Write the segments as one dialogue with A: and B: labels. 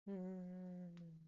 A: Mm.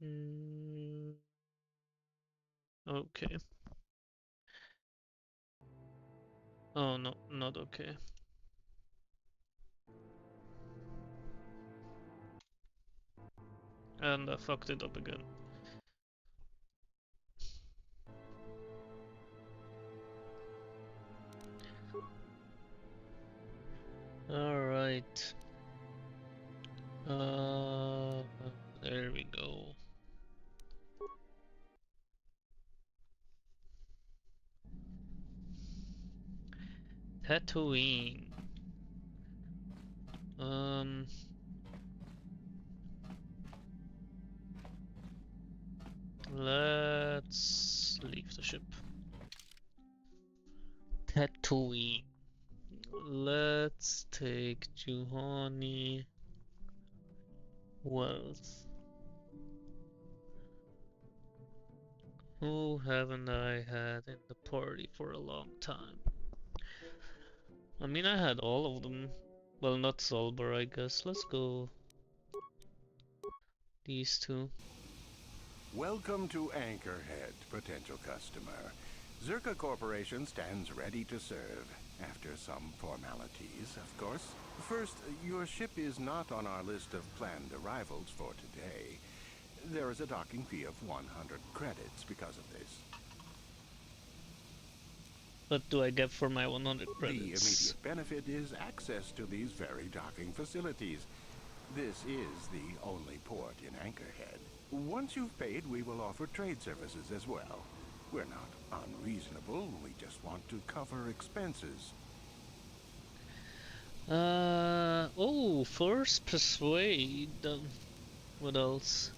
A: Mm. Okay. Oh no, not okay. And I fucked it up again. Alright. There we go. Tatooine. Um, let's leave the ship. Tatooine. Let's take Juhani Wealth. Who haven't I had in the party for a long time? I mean, I had all of them. Well, not Solber, I guess. Let's go these two.
B: Welcome to Anchorhead, potential customer. Zerka Corporation stands ready to serve. After some formalities, of course. First, your ship is not on our list of planned arrivals for today. There is a docking fee of 100 credits because of this.
A: What do I get for my 100
B: The
A: credits?
B: immediate benefit is access to these very docking facilities. This is the only port in Anchorhead. Once you've paid, we will offer trade services as well. We're not unreasonable, we just want to cover expenses.
A: Oh, force persuade. What else?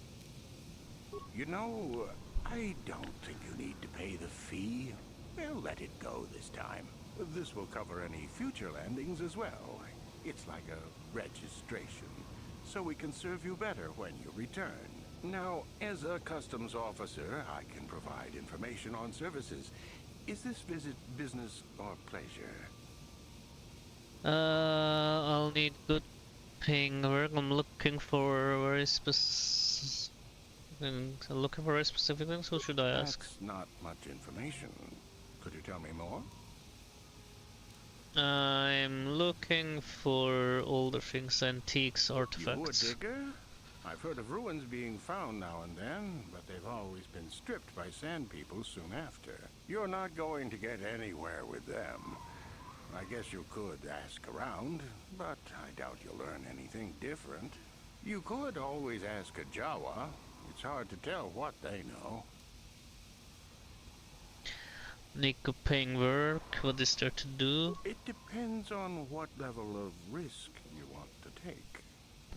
B: You know, I don't think you need to pay the fee. We'll let it go this time. This will cover any future landings as well. It's like a registration, so we can serve you better when you return. Now, as a customs officer, I can provide information on services. Is this visit business or pleasure?
A: I'll need good paying work. I'm looking for very specific. Looking for very specific things. Who should I ask?
B: That's not much information. Could you tell me more?
A: I'm looking for older things, antiques,
B: You a
A: artifacts.
B: digger? I've heard of ruins being found now and then, but they've always been stripped by sand people soon after. You're not going to get anywhere with them. I guess you could ask around, but I doubt you'll learn anything different. You could always ask a Jawa. It's hard to tell what they know.
A: Need good paying work. What is there to do?
B: It depends on what level of risk you want to take.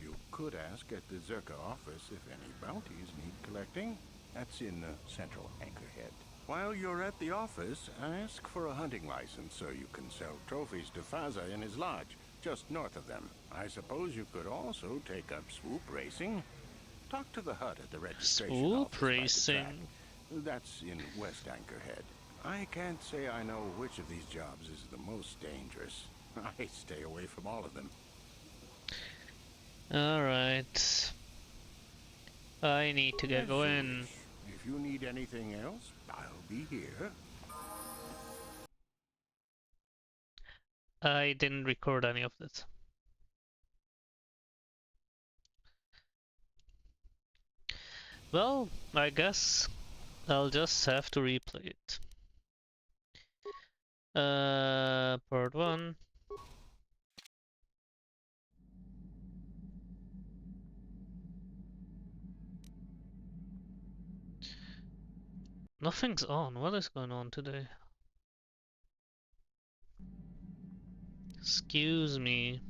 B: You could ask at the Zerka office if any bounties need collecting. That's in central Anchorhead. While you're at the office, ask for a hunting license so you can sell trophies to Faza in his lodge, just north of them. I suppose you could also take up swoop racing. Talk to the HUD at the registration
A: Swoop
B: office by the track.
A: racing.
B: That's in West Anchorhead. I can't say I know which of these jobs is the most dangerous. I stay away from all of them.
A: Alright. I need to get
B: As you
A: going.
B: wish. If you need anything else, I'll be here.
A: I didn't record any of this. Well, I guess I'll just have to replay it. Part 1. Nothing's on. What is going on today? Excuse me.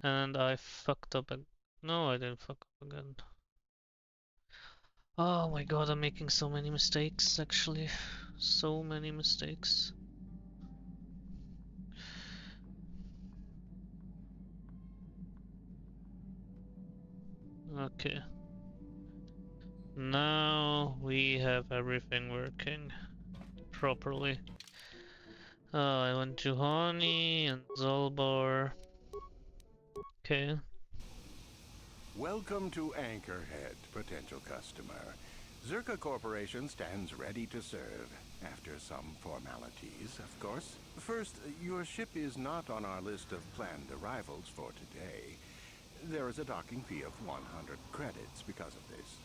A: And I fucked up again. No, I didn't fuck up again. Oh my god, I'm making so many mistakes, actually. So many mistakes. Okay. Now we have everything working properly. I went to Hani and Zolbar. Okay.
B: Welcome to Anchorhead, potential customer. Zerka Corporation stands ready to serve. After some formalities, of course. First, your ship is not on our list of planned arrivals for today. There is a docking fee of 100 credits because of this.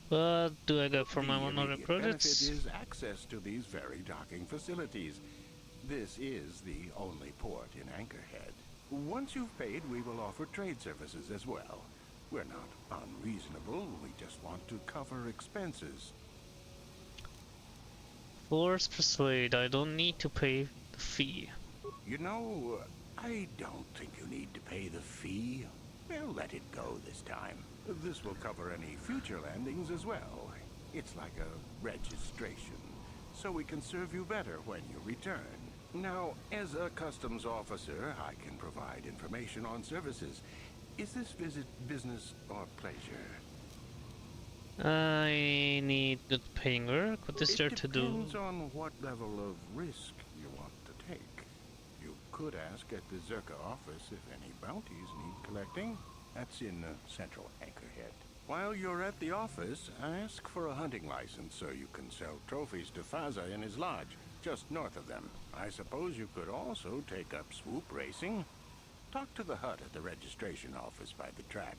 A: What do I get for my
B: The
A: 100
B: immediate benefit
A: credits?
B: is access to these very docking facilities. This is the only port in Anchorhead. Once you've paid, we will offer trade services as well. We're not unreasonable, we just want to cover expenses.
A: Force Persuade, I don't need to pay the fee.
B: You know, I don't think you need to pay the fee. We'll let it go this time. This will cover any future landings as well. It's like a registration, so we can serve you better when you return. Now, as a customs officer, I can provide information on services. Is this visit business or pleasure?
A: I need good paying work. What is
B: It
A: there to do?
B: depends on what level of risk you want to take. You could ask at the Zerka office if any bounties need collecting. That's in Central Anchorhead. While you're at the office, ask for a hunting license so you can sell trophies to Faza in his lodge, just north of them. I suppose you could also take up swoop racing. Talk to the hut at the registration office by the track.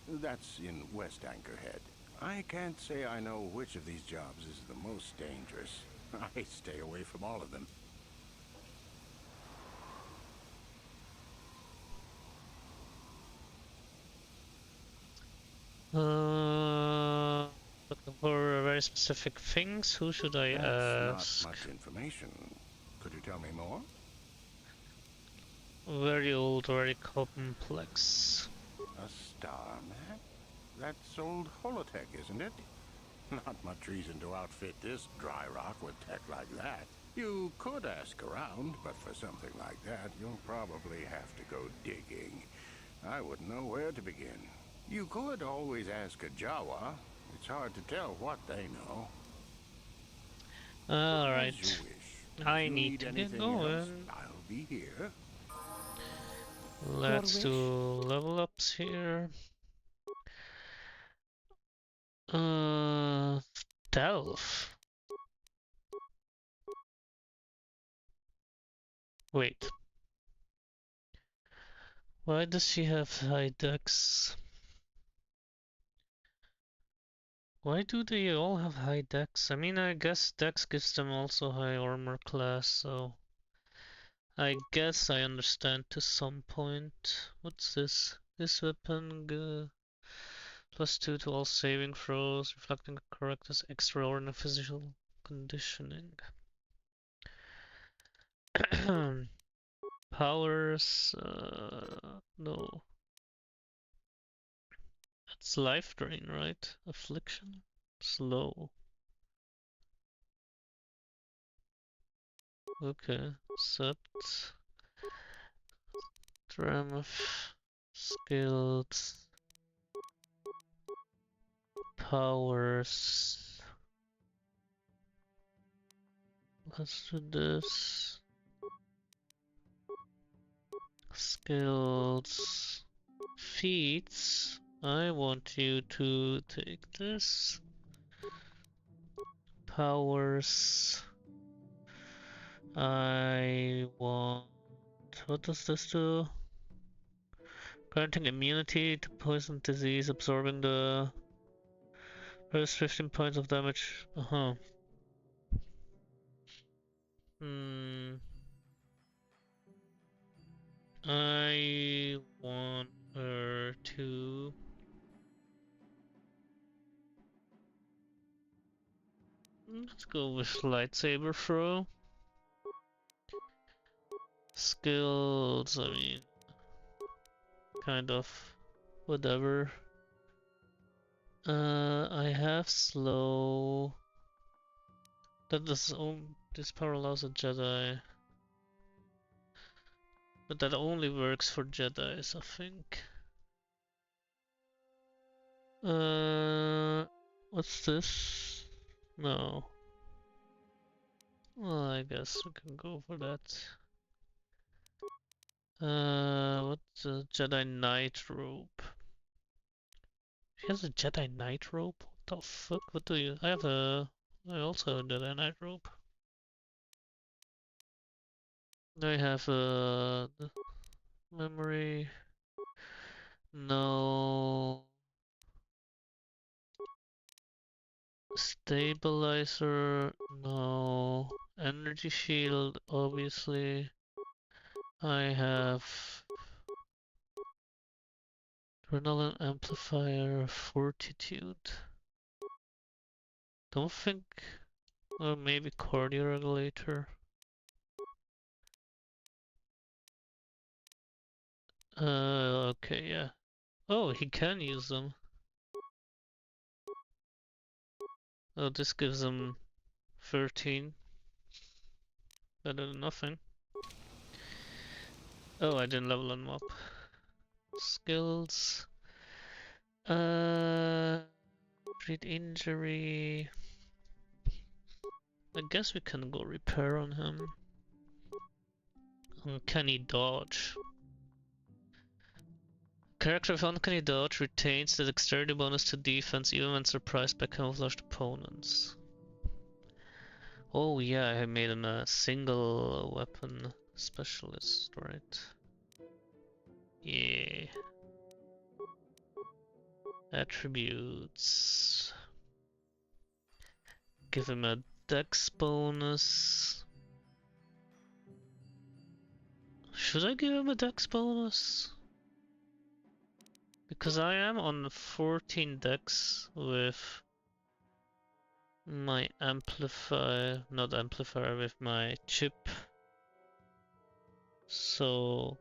B: That's in West Anchorhead. I can't say I know which of these jobs is the most dangerous. I stay away from all of them.
A: Looking for very specific things. Who should I
B: That's not
A: ask?
B: much information. Could you tell me more?
A: Very old, very complex.
B: A star map? That's old holotech, isn't it? Not much reason to outfit this dry rock with tech like that. You could ask around, but for something like that, you'll probably have to go digging. I wouldn't know where to begin. You could always ask a Jawa. It's hard to tell what they know. As you
A: Alright.
B: wish. If
A: I
B: you
A: need
B: need
A: to get
B: anything else,
A: going.
B: I'll be here.
C: Your
A: Let's do
C: wish?
A: level ups here. Stealth. Wait. Why does she have high dex? Why do they all have high dex? I mean, I guess dex gives them also high armor class, so I guess I understand to some point. What's this? This weapon +2 to all saving throws, reflecting correct as extraordinary physical conditioning. Powers, no. That's life drain, right? Affliction? Slow. Okay. Sept. Strength. Skills. Powers. Let's do this. Skills. Feats. I want you to take this. Powers. I want. What does this do? Granting immunity to poison disease, absorbing the first 15 points of damage. Uh huh. Hmm. I want her to. go with lightsaber throw. Skills, I mean, kind of whatever. I have slow. This power allows a Jedi, but that only works for Jedis, I think. What's this? No. Well, I guess we can go for that. What's a Jedi Knight robe? He has a Jedi Knight robe? What the fuck? What do you? I also have a Jedi Knight robe. I have a memory. No. Stabilizer. No. Energy shield, obviously. I have adrenaline amplifier, fortitude. Don't think, or maybe cardio regulator. Okay, yeah. Oh, he can use them. Oh, this gives him 13. Better than nothing. Oh, I didn't level him up. Skills. Treat injury. I guess we can go repair on him. Uncanny dodge. Character with uncanny dodge retains the dexterity bonus to defense even when surprised by camouflaged opponents. Oh yeah, I made him a single weapon specialist, right? Yeah. Attributes. Give him a dex bonus. Should I give him a dex bonus? Because I am on 14 dex with my amplifier, not amplifier, with my chip. So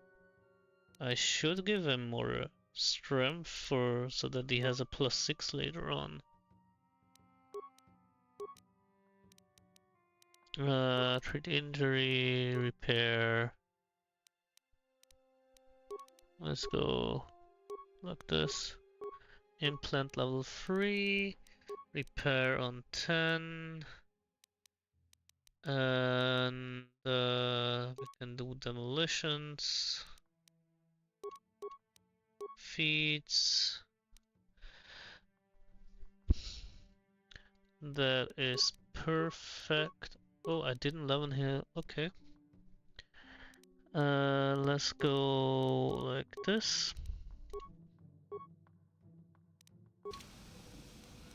A: I should give him more strength so that he has a +6 later on. Treat injury, repair. Let's go like this. Implant level 3, repair on 10. And we can do demolitions. Feeds. That is perfect. Oh, I didn't level here. Okay. Let's go like this.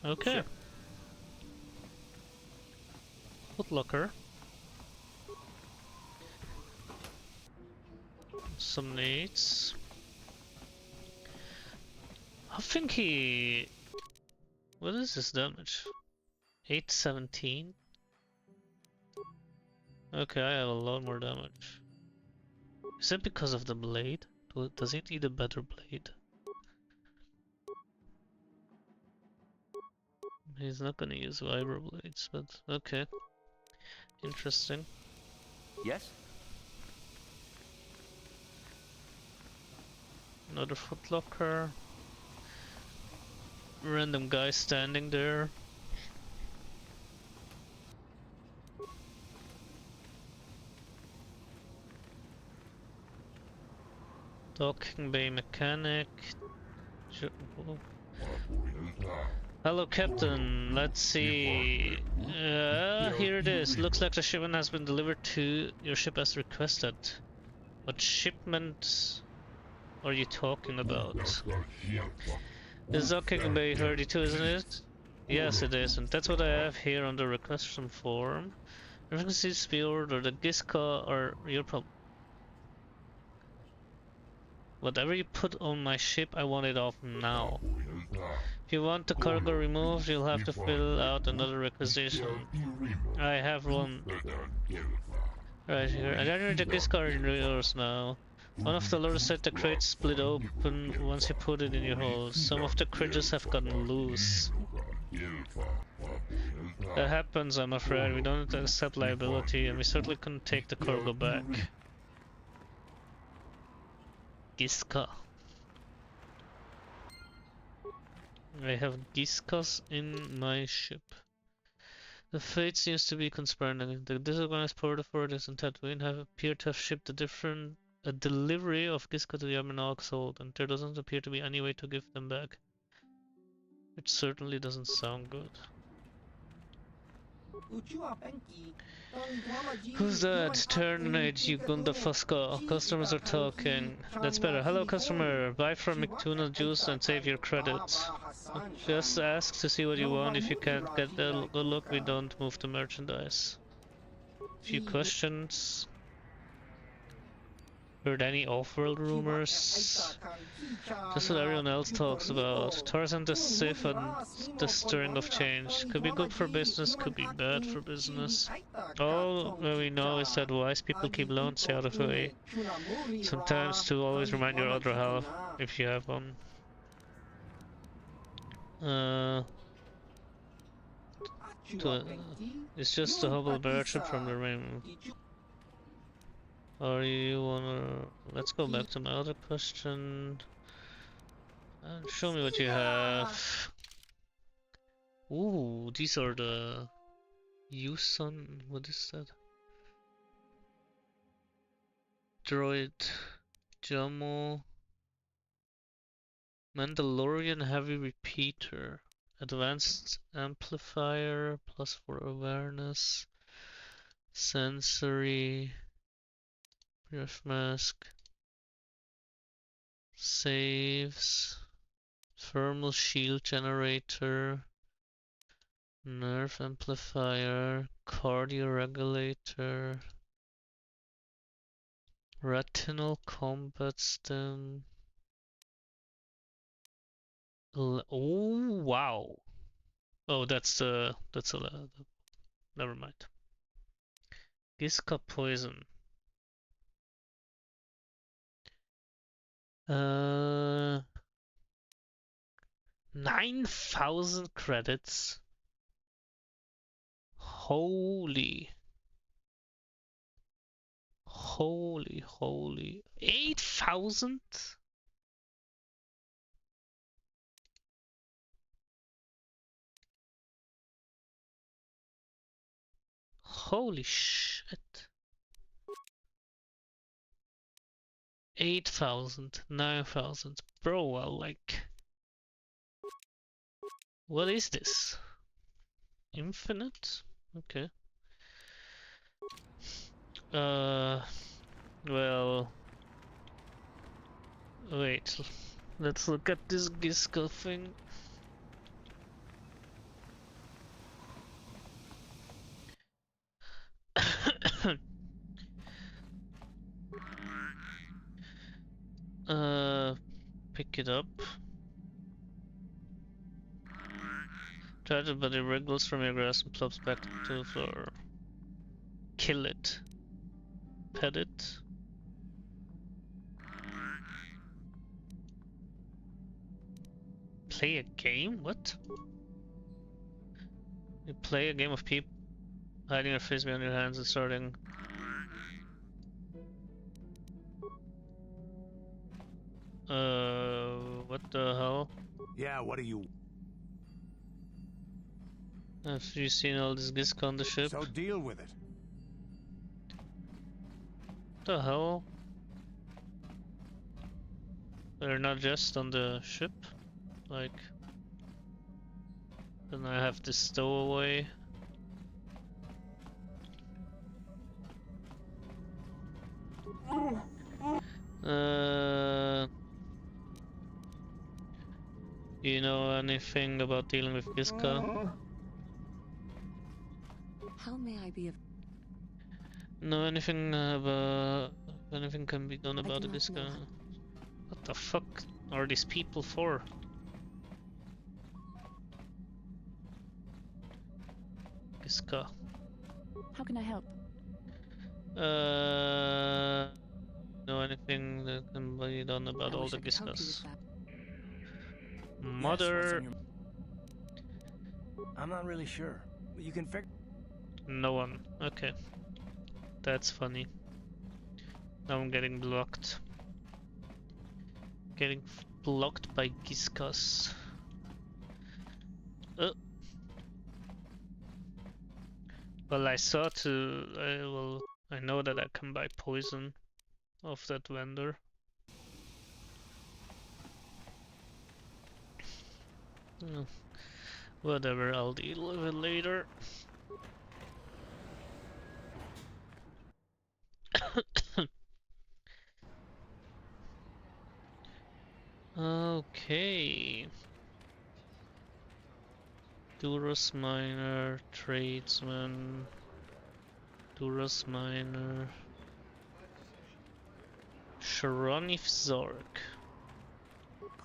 A: Okay.
B: Sure.
A: Footlocker. Some needs. I think he... What is his damage? 817? Okay, I have a lot more damage. Is it because of the blade? Does he need a better blade? He's not gonna use vibro blades, but okay. Interesting.
C: Yes?
A: Another footlocker. Random guy standing there. Docking bay mechanic. Hello, Captain. Let's see. Here it is. Looks like the shipment has been delivered to your ship as requested. What shipment are you talking about? It's docking bay 32, isn't it? Yes, it is, and that's what I have here on the request form. Everything seems to be ordered. The Giska or your problem. Whatever you put on my ship, I want it off now. If you want the cargo removed, you'll have to fill out another requisition. I have one right here. I generate the gift card in yours now. One of the lures said the crates split open once you put it in your hold. Some of the critters have gotten loose. That happens, I'm afraid. We don't accept liability, and we certainly couldn't take the cargo back. Giska. I have Giskas in my ship. The fate seems to be conspiring. The disorganized port authorities in Tatooine have appeared to have shipped a delivery of Giska to the Yamanok hold, and there doesn't appear to be any way to give them back. It certainly doesn't sound good. Who's that? Terminate, you Gunda Fusca. Customers are talking. That's better. Hello, customer. Buy from McTuna Juice and save your credits. Just ask to see what you want. If you can't get the good luck, we don't move the merchandise. Few questions. Heard any off-world rumors? Just what everyone else talks about. Tarzan the Sith and the stirring of change. Could be good for business, could be bad for business. All we know is that wise people keep loans out of the way. Sometimes to always remind your other half, if you have one. It's just a Hubble battleship from the rim. Or you wanna... Let's go back to my other question. And show me what you have. Ooh, these are the... Yusun... What is that? Droid... Jamo... Mandalorian Heavy Repeater. Advanced Amplifier, +4 awareness. Sensory... Breath mask, saves, thermal shield generator, nerve amplifier, cardio regulator, retinal combat stem. Oh wow! Oh, that's a never mind. Giska poison. 9,000 credits. Holy. 8,000? Holy shit. 8,000, 9,000. Bro, like... What is this? Infinite? Okay. Well... Wait. Let's look at this Giska thing. Pick it up. Try to, but it wriggles from your grasp and plops back to the floor. Kill it. Pet it. Play a game? What? You play a game of people hiding your face behind your hands and starting. What the hell?
B: Yeah, what are you...
A: Have you seen all this Giska on the ship?
B: So deal with it.
A: What the hell? They're not just on the ship? Like... Then I have to stow away. You know anything about dealing with Giska?
C: How may I be of...
A: Know anything about... Anything can be done about the Giska? What the fuck are these people for? Giska.
C: How can I help?
A: Know anything that can be done about
C: I
A: all
C: wish
A: the
C: I could help you with
A: Giskas?
C: that.
D: Yes, what's on
A: Mother,
D: your... I'm not really sure. But you can figure...
A: no one. Okay, that's funny. Now I'm getting blocked. Getting blocked by Giskas. Oh. Well, I saw to. Well, I know that I can buy poison off that vendor. Oh, whatever, I'll deal with it later. Okay. Duros Miner, Tradesman, Duros Miner, Sharonif Zork.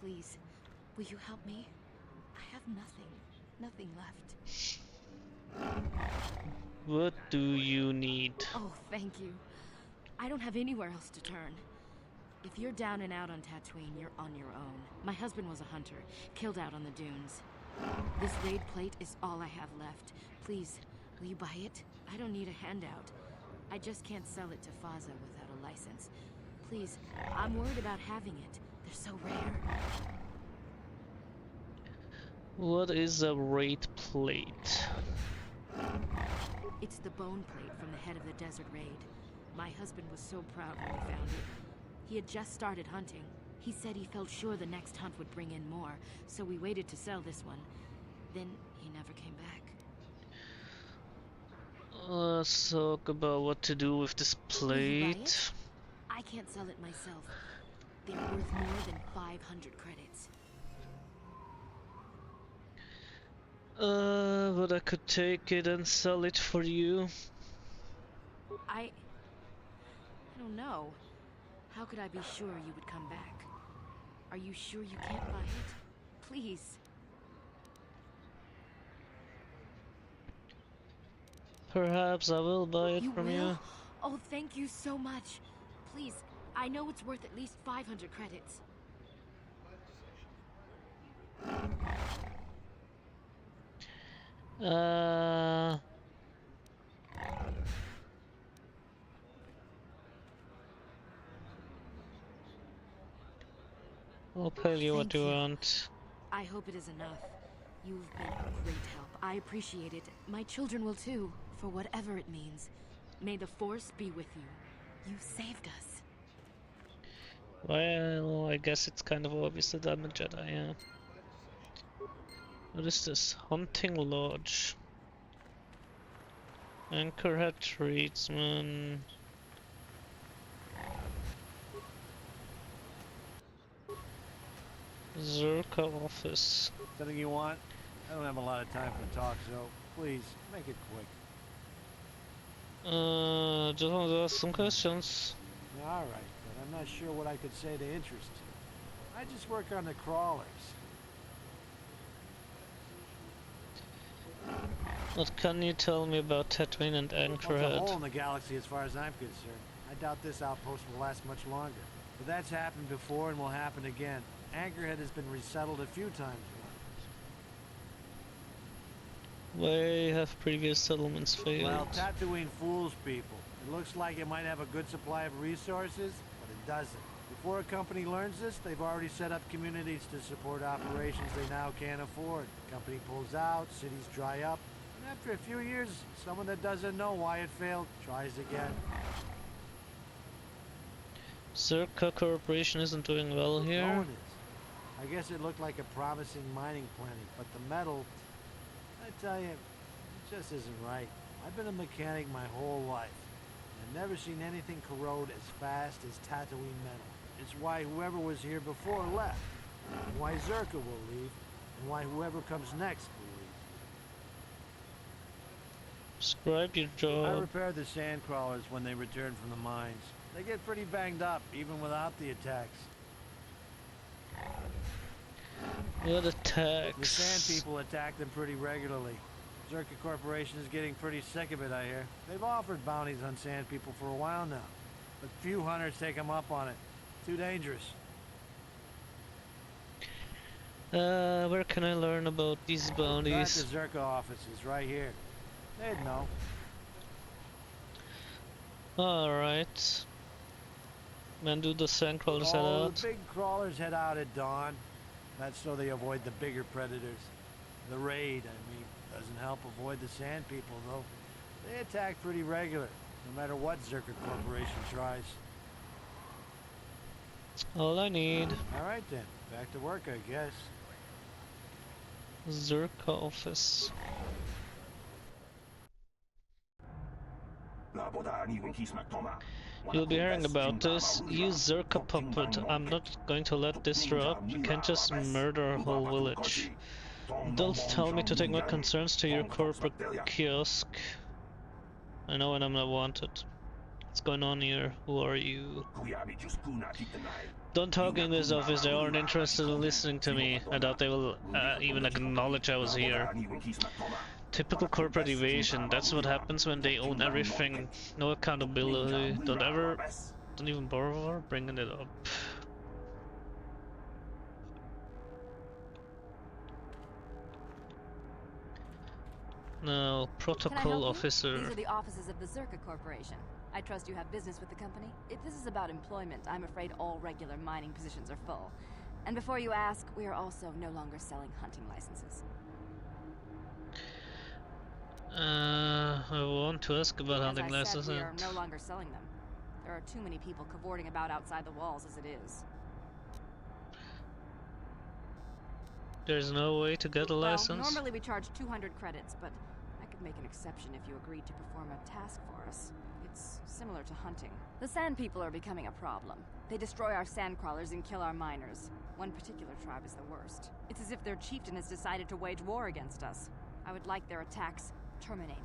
C: Please, will you help me? I have nothing left.
A: What do you need?
C: Oh, thank you. I don't have anywhere else to turn. If you're down and out on Tatooine, you're on your own. My husband was a hunter, killed out on the dunes. This raid plate is all I have left. Please, will you buy it? I don't need a handout. I just can't sell it to Faza without a license. Please, I'm worried about having it. They're so rare.
A: What is a raid plate?
C: It's the bone plate from the head of the desert raid. My husband was so proud when we found it. He had just started hunting. He said he felt sure the next hunt would bring in more, so we waited to sell this one. Then he never came back.
A: Let's talk about what to do with this
C: Will you buy
A: plate.
C: it? I can't sell it myself. They're worth more than 500 credits.
A: But I could take it and sell it for you.
C: I don't know. How could I be sure you would come back? Are you sure you can't buy it? Please.
A: Perhaps I will buy it
C: You
A: from
C: will?
A: you.
C: Oh, thank you so much. Please, I know it's worth at least 500 credits.
A: Uh, I'll pay you what
C: Thank
A: you
C: you.
A: want.
C: I hope it is enough. You've been a great help. I appreciate it. My children will too, for whatever it means. May the Force be with you. You saved us.
A: Well, I guess it's kind of obvious that I'm a Jedi, yeah. What is this? Hunting Lodge. Anchorhead Tradesman. Zerka Office.
E: Something you want? I don't have a lot of time for talk, so please, make it quick.
A: Just want to ask some questions.
E: All right, but I'm not sure what I could say to interest you. I just work on the crawlers.
A: What can you tell me about Tatooine and
E: Well, it's a
A: Anchorhead?
E: hole in the galaxy as far as I'm concerned. I doubt this outpost will last much longer. But that's happened before and will happen again. Anchorhead has been resettled a few times now.
A: Why have previous settlements failed?
E: Well, Tatooine fools people. It looks like it might have a good supply of resources, but it doesn't. Before a company learns this, they've already set up communities to support operations they now can't afford. Company pulls out, cities dry up, and after a few years, someone that doesn't know why it failed tries again.
A: Zerka Corporation isn't doing well
E: No
A: here.
E: one is. I guess it looked like a promising mining planet, but the metal, I tell you, it just isn't right. I've been a mechanic my whole life, and I've never seen anything corrode as fast as Tatooine metal. It's why whoever was here before left, and why Zerka will leave, and why whoever comes next will leave.
A: Describe your
E: I
A: job.
E: repair the sand crawlers when they return from the mines. They get pretty banged up, even without the attacks.
A: What
E: The
A: attacks?
E: sand people attack them pretty regularly. Zerka Corporation is getting pretty sick of it, I hear. They've offered bounties on sand people for a while now, but few hunters take them up on it. Too dangerous.
A: Where can I learn about these
E: Start
A: bounties?
E: the Zerka offices right here. They'd know.
A: Alright. When do the sand crawlers head
E: Oh,
A: out?
E: the big crawlers head out at dawn. That's so they avoid the bigger predators. The raid, I mean, doesn't help avoid the sand people, though. They attack pretty regular, no matter what Zerka Corporation tries.
A: All I need.
E: Alright then, back to work, I guess.
A: Zerka office. You'll be hearing about this. Use Zerka puppet. I'm not going to let this drop. You can't just murder a whole village. Don't tell me to take my concerns to your corporate kiosk. I know when I'm not wanted. What's going on here? Who are you? Don't talk in this office. They aren't interested in listening to me. I doubt they will even acknowledge I was here. Typical corporate evasion. That's what happens when they own everything. No accountability. Don't even bother bringing it up. No, protocol officer.
F: These are the offices of the Zerka Corporation. I trust you have business with the company. If this is about employment, I'm afraid all regular mining positions are full. And before you ask, we are also no longer selling hunting licenses.
A: I want to ask about hunting licenses.
F: We are no longer selling them. There are too many people cavorting about outside the walls as it is.
A: There's no way to get a license?
F: Well, normally we charge 200 credits, but I could make an exception if you agreed to perform a task for us. It's similar to hunting. The sand people are becoming a problem. They destroy our sand crawlers and kill our miners. One particular tribe is the worst. It's as if their chieftain has decided to wage war against us. I would like their attacks terminated.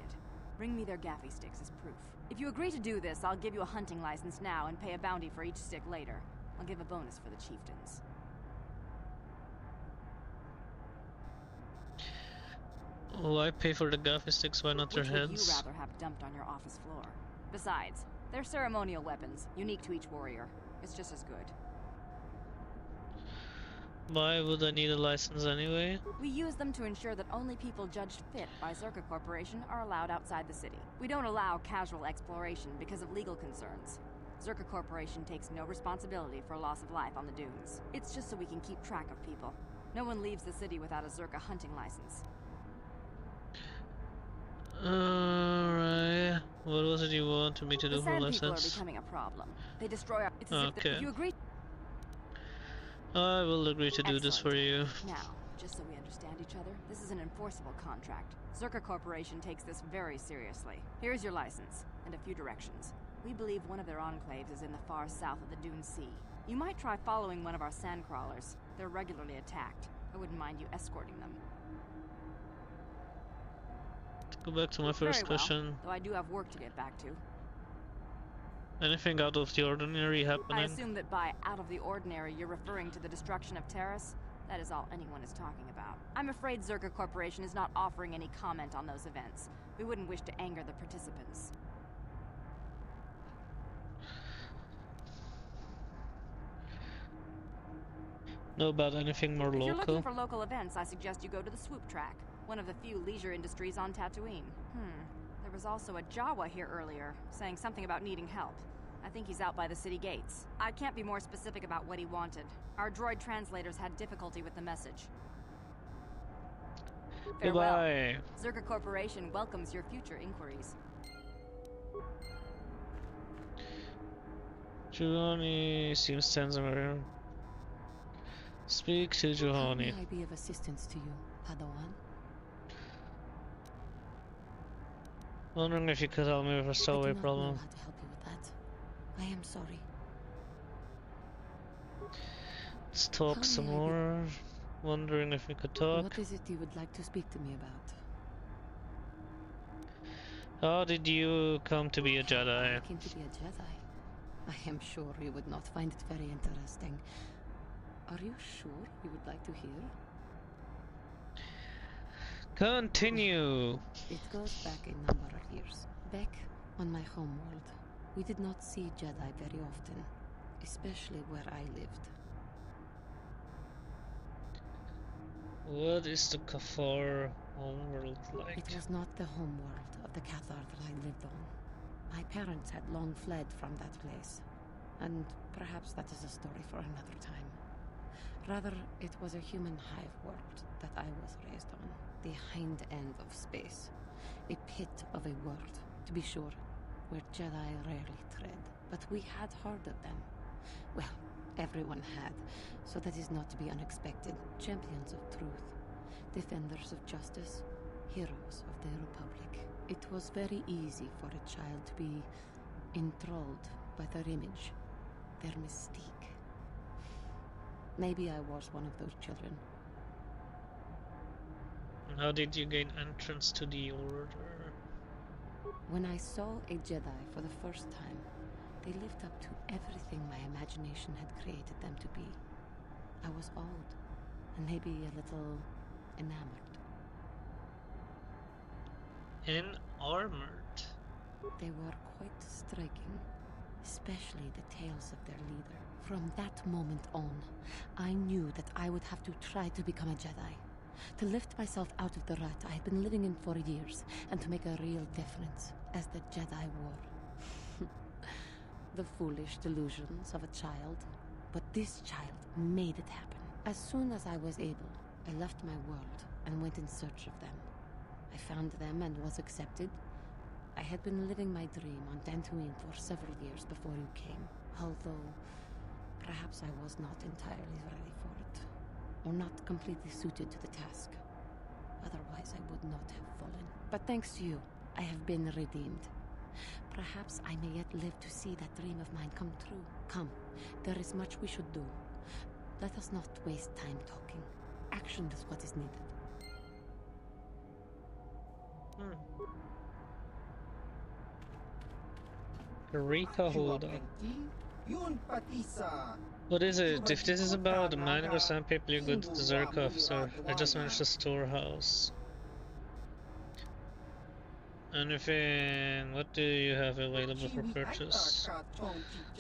F: Bring me their gaffy sticks as proof. If you agree to do this, I'll give you a hunting license now and pay a bounty for each stick later. I'll give a bonus for the chieftains.
A: Why pay for the gaffy sticks? Why not their heads?
F: Which would you rather have dumped on your office floor? Besides, they're ceremonial weapons, unique to each warrior. It's just as good.
A: Why would I need a license anyway?
F: We use them to ensure that only people judged fit by Zerka Corporation are allowed outside the city. We don't allow casual exploration because of legal concerns. Zerka Corporation takes no responsibility for loss of life on the dunes. It's just so we can keep track of people. No one leaves the city without a Zerka hunting license.
A: Alright. What was it you wanted me to do for license?
F: The sand people are becoming a problem. They destroy our... It's as if you agree...
A: I will agree to do this for you.
F: Now, just so we understand each other, this is an enforceable contract. Zerka Corporation takes this very seriously. Here's your license, and a few directions. We believe one of their enclaves is in the far south of the Dune Sea. You might try following one of our sand crawlers. They're regularly attacked. I wouldn't mind you escorting them.
A: Go back to my first question.
F: Though I do have work to get back to.
A: Anything out of the ordinary happening?
F: I assume that by out of the ordinary you're referring to the destruction of Terrace? That is all anyone is talking about. I'm afraid Zerka Corporation is not offering any comment on those events. We wouldn't wish to anger the participants.
A: Know about anything more local?
F: If you're looking for local events, I suggest you go to the Swoop Track, one of the few leisure industries on Tatooine. There was also a Jawa here earlier, saying something about needing help. I think he's out by the city gates. I can't be more specific about what he wanted. Our droid translators had difficulty with the message. Farewell.
A: Goodbye.
F: Zerka Corporation welcomes your future inquiries.
A: Juhani seems tense around. Speak to Juhani.
G: How may I be of assistance to you, Padawan?
A: Wondering if you could help me with a stowaway problem.
G: I do not know how to help you with that. I am sorry.
A: Let's talk some more. Wondering if we could talk.
G: What is it you would like to speak to me about?
A: How did you come to be a Jedi?
G: I came to be a Jedi. I am sure you would not find it very interesting. Are you sure you would like to hear?
A: Continue.
G: It goes back a number of years. Back on my homeworld, we did not see Jedi very often, especially where I lived.
A: What is the Kafar homeworld like?
G: It was not the homeworld of the Cathar that I lived on. My parents had long fled from that place, and perhaps that is a story for another time. Rather, it was a human hive world that I was raised on, the hind end of space, a pit of a world, to be sure, where Jedi rarely tread, but we had heard of them. Well, everyone had, so that is not to be unexpected. Champions of truth, defenders of justice, heroes of the Republic. It was very easy for a child to be enthralled by their image, their mystique. Maybe I was one of those children.
A: How did you gain entrance to the Order?
G: When I saw a Jedi for the first time, they lived up to everything my imagination had created them to be. I was awed, and maybe a little enamored.
A: Armored.
G: They were quite striking, especially the tales of their leader. From that moment on, I knew that I would have to try to become a Jedi, to lift myself out of the rut I had been living in for years, and to make a real difference, as the Jedi wore. The foolish delusions of a child, but this child made it happen. As soon as I was able, I left my world and went in search of them. I found them and was accepted. I had been living my dream on Dantooine for several years before you came, although perhaps I was not entirely ready for it, or not completely suited to the task. Otherwise, I would not have fallen. But thanks to you, I have been redeemed. Perhaps I may yet live to see that dream of mine come true. Come, there is much we should do. Let us not waste time talking. Action is what is needed.
A: Eureka holder. What is it? If this is about mining or sandpaper, you go to the Zerk officer. I just managed the storehouse. Anything? What do you have available for purchase?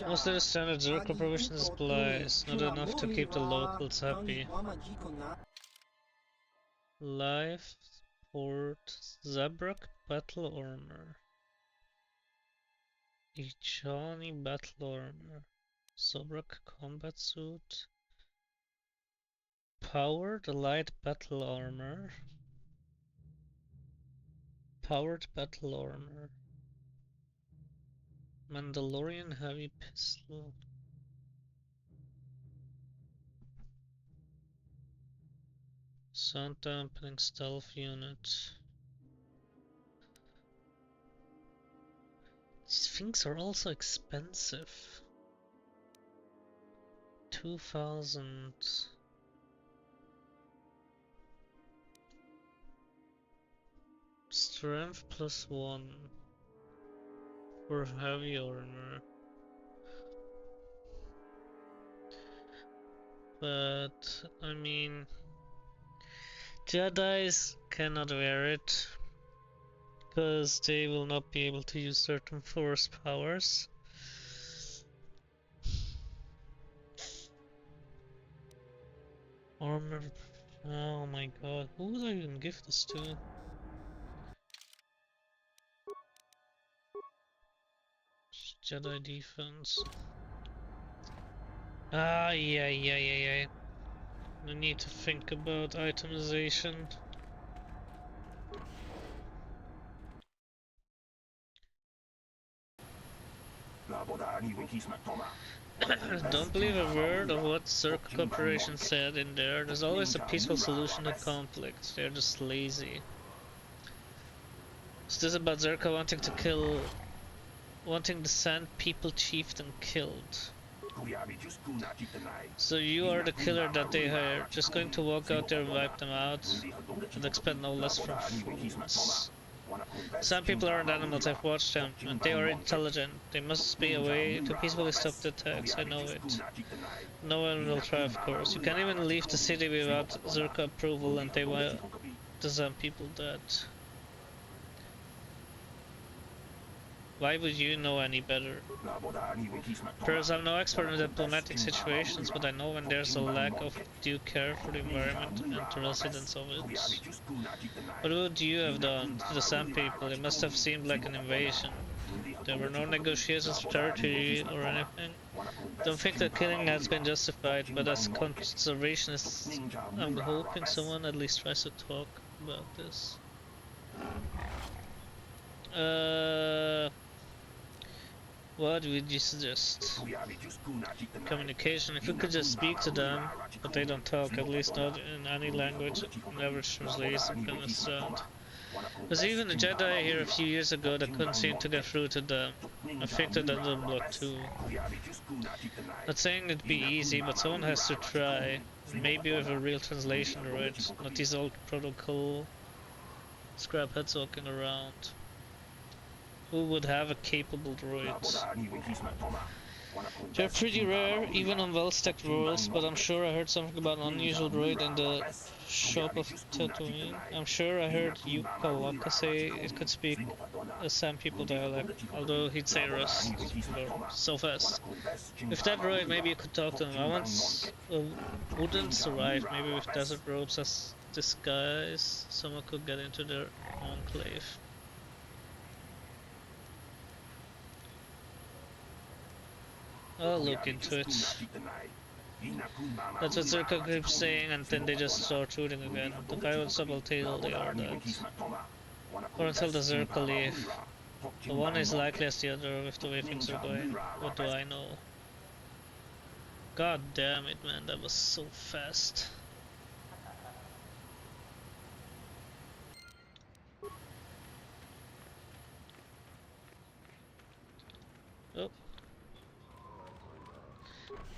A: Most of the standard Zerka provision supplies, not enough to keep the locals happy. Life, port, Zabrak battle armor. Ichani battle armor. Zabrak combat suit. Powered light battle armor. Powered battle armor. Mandalorian heavy pistol. Sound dampening stealth unit. These things are also expensive. 2000. Strength +1 for heavy armor. But I mean, Jedis cannot wear it because they will not be able to use certain force powers. Armor. Oh my god, who would I even give this to? Jedi defense. Yeah. I need to think about itemization. Don't believe a word of what Circle Corporation said in there. There's always a peaceful solution to conflict. They're just lazy. Is this about Zerka wanting the Sand People Chieftain killed? So you are the killer that they hired, just going to walk out there and wipe them out, and expect no less from fools. Some people aren't animals, I've watched them, and they are intelligent. There must be a way to peacefully stop the attacks, I know it. No one will try, of course. You can't even leave the city without Zerka approval, and they will. the Zen people dead. Why would you know any better? Perhaps I'm no expert in diplomatic situations, but I know when there's a lack of due care for the environment and the residents of it. What would you have done to the Sand people? It must have seemed like an invasion. There were no negotiations for territory or anything. Don't think that killing has been justified, but as conservationists, I'm hoping someone at least tries to talk about this. What would you suggest? Communication. If we could just speak to them, but they don't talk, at least not in any language an average translation can understand. There's even a Jedi here a few years ago that couldn't seem to get through to them. I think that under block too. Not saying it'd be easy, but someone has to try. Maybe with a real translation droid, not these old protocol scrapheads walking around. Who would have a capable droid? They're pretty rare, even on well-stacked worlds, but I'm sure I heard something about an unusual droid in the shop of Tatooine. I'm sure I heard Yukalaka say it could speak a Sand people dialect, although he'd say Rust so fast. With that droid, maybe you could talk to him. I once wouldn't survive, maybe with desert robes as disguise, someone could get into their enclave. I'll look into it. That's what Zerka keeps saying, and then they just start shooting again. The pirates will tell they are dead. Or until the Zerka leave. The one is likely as the other with the way things are going. What do I know? God damn it, man, that was so fast. Oh.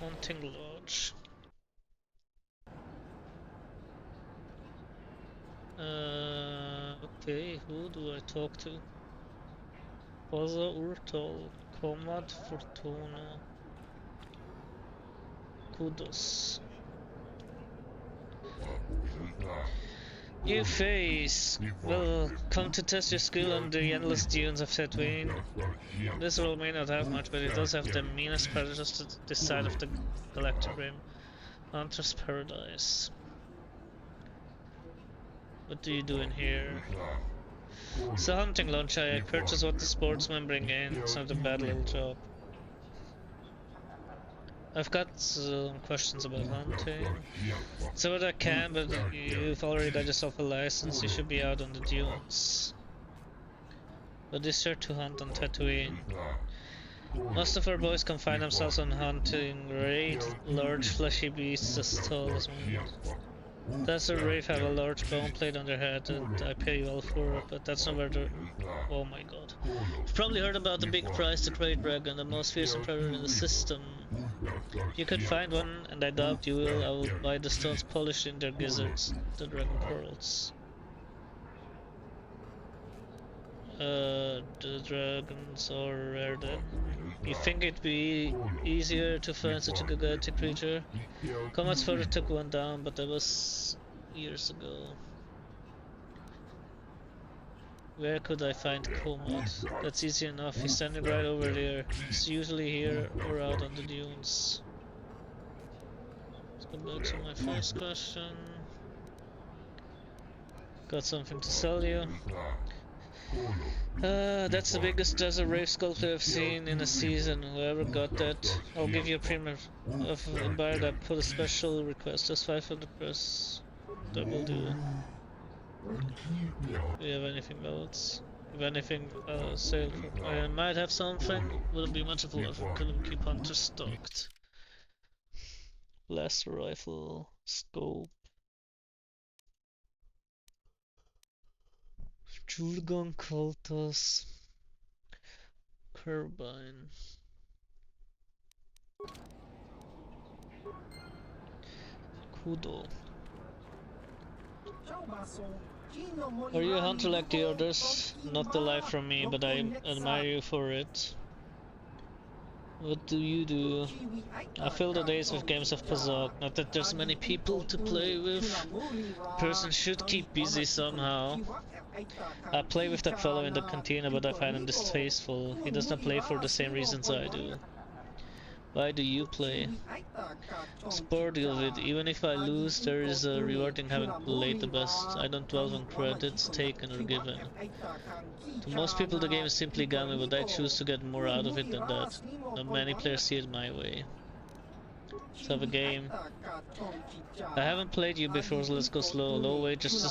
A: Hunting Lodge. Okay, who do I talk to? Baza Urtal, Comad Fortuna, Kudos. New face! Well, come to test your skill on the endless dunes of Tatooine. This role may not have much, but it does have the meanest predators to this side of the Galactic Rim. Hunter's Paradise. What do you do in here? It's a hunting lunch. I purchase what the sportsmen bring in. It's not a bad little job. I've got some questions about hunting. So what I can, but you've already got yourself a license. You should be out on the dunes. But is there to hunt on Tatooine? Most of our boys confine themselves on hunting great, large, fleshy beasts as tall as me. Desert Wraith have a large bone plate on their head, and I pay you all for it, but that's not where the... Oh my god. You've probably heard about the big prize, the Great Dragon, the most fearsome predator in the system. If you could find one, and I doubt you will, I will buy the stones polished in their gizzards, the dragon pearls. The dragons are rare then. You think it'd be easier to find such a gigantic creature? Comet's father took one down, but that was years ago. Where could I find Comet? That's easy enough, he's standing right over there. He's usually here or out on the dunes. Let's go back to my first question. Got something to sell you. That's the biggest desert wraith sculpture I've seen in a season. Whoever got that, I'll give you a premium of a buyer that put a special request. Just 500 press. That will do. Do you have anything else? If anything, sale for... I might have something. Wouldn't be much of a lot if I couldn't keep Hunter stocked. Blaster rifle, scope. Jurgon Koltas, Carbine. Kudo. Are you a hunter like the others? Not the life from me, but I admire you for it. What do you do? I fill the days with games of Pazok. Not that there's many people to play with. Person should keep busy somehow. I play with that fellow in the cantina, but I find him distasteful. He does not play for the same reasons I do. Why do you play? Sport deal with. Even if I lose, there is a reward in having played the best. I don't dwell on credits taken or given. To most people, the game is simply gambling, but I choose to get more out of it than that. Not many players see it my way. Let's have a game. I haven't played you before, so let's go slow. Low weight just to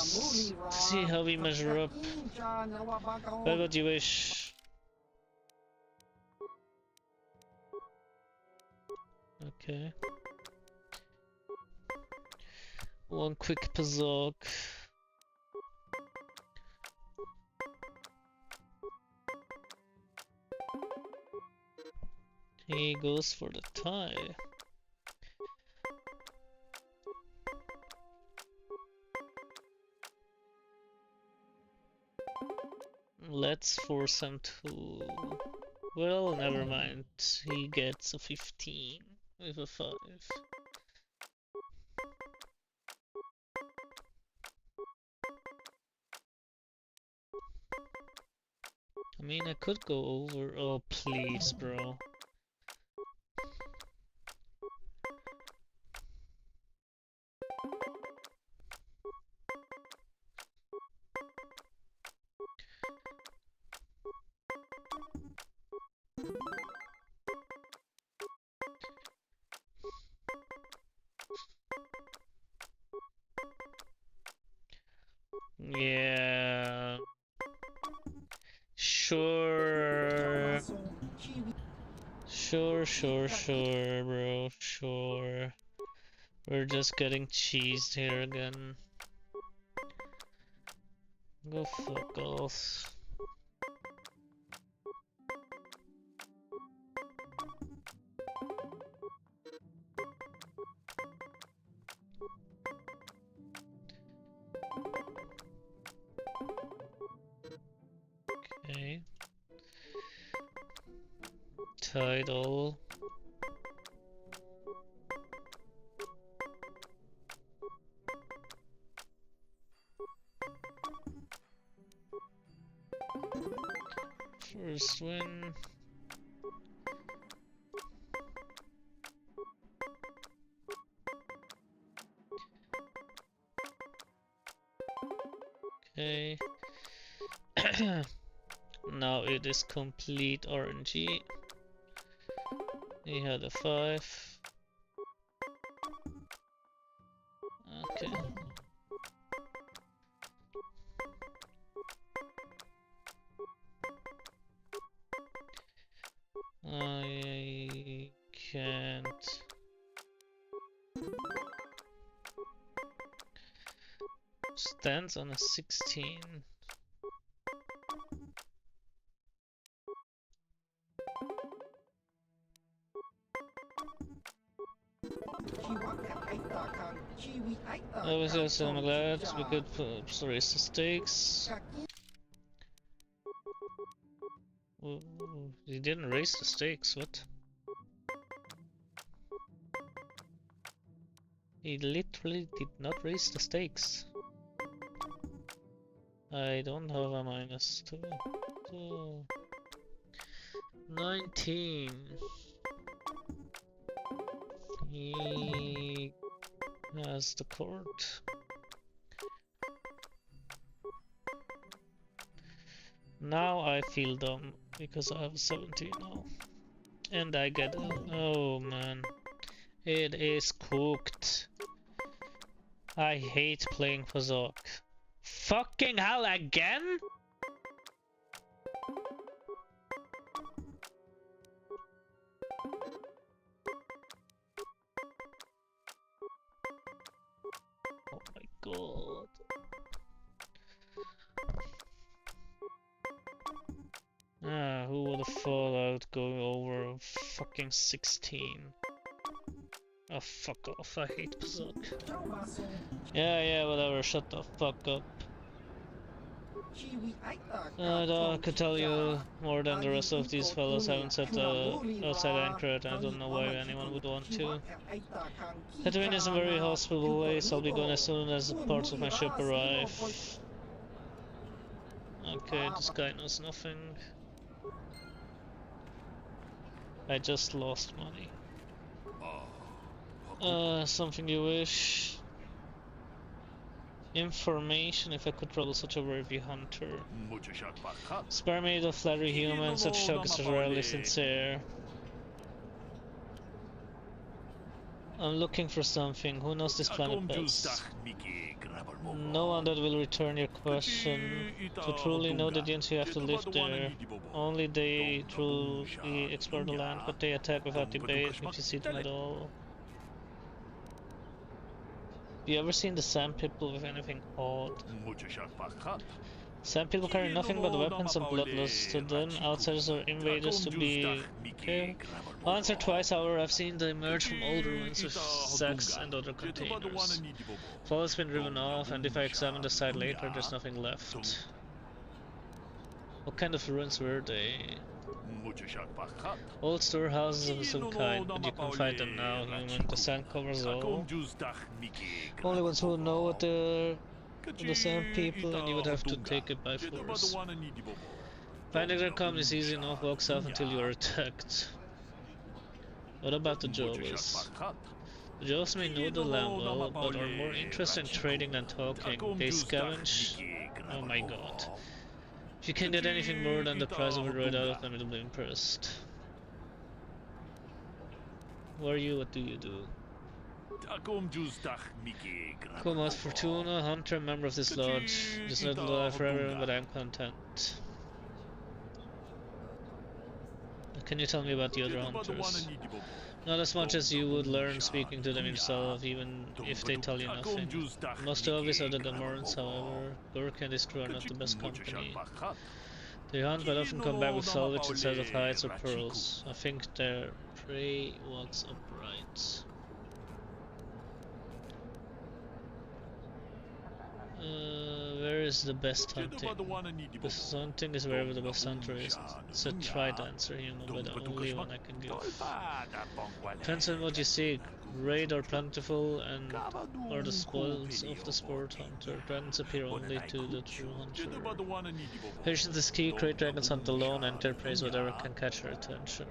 A: see how we measure up. Well, what you wish. Okay. One quick Pazok. He goes for the tie. Let's force him to... Well, never mind. He gets a 15 with a 5. I mean, I could go over. Oh, please, bro. Yeah. Sure. Sure, bro. Sure. We're just getting cheesed here again. Go fuck off. Okay. Title. First win. Okay. Now it is complete RNG. He had a 5. Okay. I can't. Stands on a 16. Obviously, so I'm glad we could raise the stakes. Ooh, he didn't raise the stakes, what? He literally did not raise the stakes. I don't have a -2. So 19. He has the court. Now I feel dumb because I have 17 now. And I get... Oh man. It is cooked. I hate playing Pazok. Fucking hell again? Oh my god. Ah, who would have thought out going over fucking 16? Oh, fuck off, I hate Pazok. Yeah, whatever, shut the fuck up. I could tell you more than the rest of these fellows haven't set outside anchor and I don't know why anyone would want to. Tatooine is a very hospitable place. I'll be going as soon as parts of my ship arrive. Okay, this guy knows nothing. I just lost money. Something you wish? Information, if I could trouble such a worthy hunter. Spare me the flattery human, such talk is rarely sincere. I'm looking for something. Who knows this planet best? No one that will return your question. To truly know the dunes you have to live there. Only they truly explore the land, but they attack without debate if you see them at all. Have you ever seen the sand people with anything odd? Sand people carry nothing but weapons and bloodlust. To them, outsiders are invaders to be killed. Once or twice, however, I've seen them emerge from old ruins with sacks and other containers. Fall has been driven off, and if I examine the site later, there's nothing left. What kind of ruins were they? Old storehouses of some kind, but you can't find them now, human. The sand covers all. Only ones who know what they're the sand people, and you would have to take it by force. Finding their common is easy enough, walk south until you are attacked. What about the Jawas? The Jawas may know the land well, but are more interested in trading than talking. They scavenge. Oh my god. If you can get anything more than the price of a droid out of them, it'll be impressed. Who are you? What do you do? Come out, Fortuna, hunter, member of this lodge. It is not a life for everyone, but I'm content. Can you tell me about the other hunters? Not as much as you would learn speaking to them yourself, even if they tell you nothing. Most obvious are the Gamorreans, however. Gurk and his crew are not the best company. They hunt but often come back with salvage instead of hides or pearls. I think their prey walks upright. Where is the best hunting? Best hunting is wherever the best hunter is. It's a tried answer, human, but the only one I can give. Depends on what you seek. Raid are plentiful and are the spoils of the sport hunter. Dragons appear only to the true hunter. Patience is key. Great dragons hunt alone and their prey whatever can catch their attention.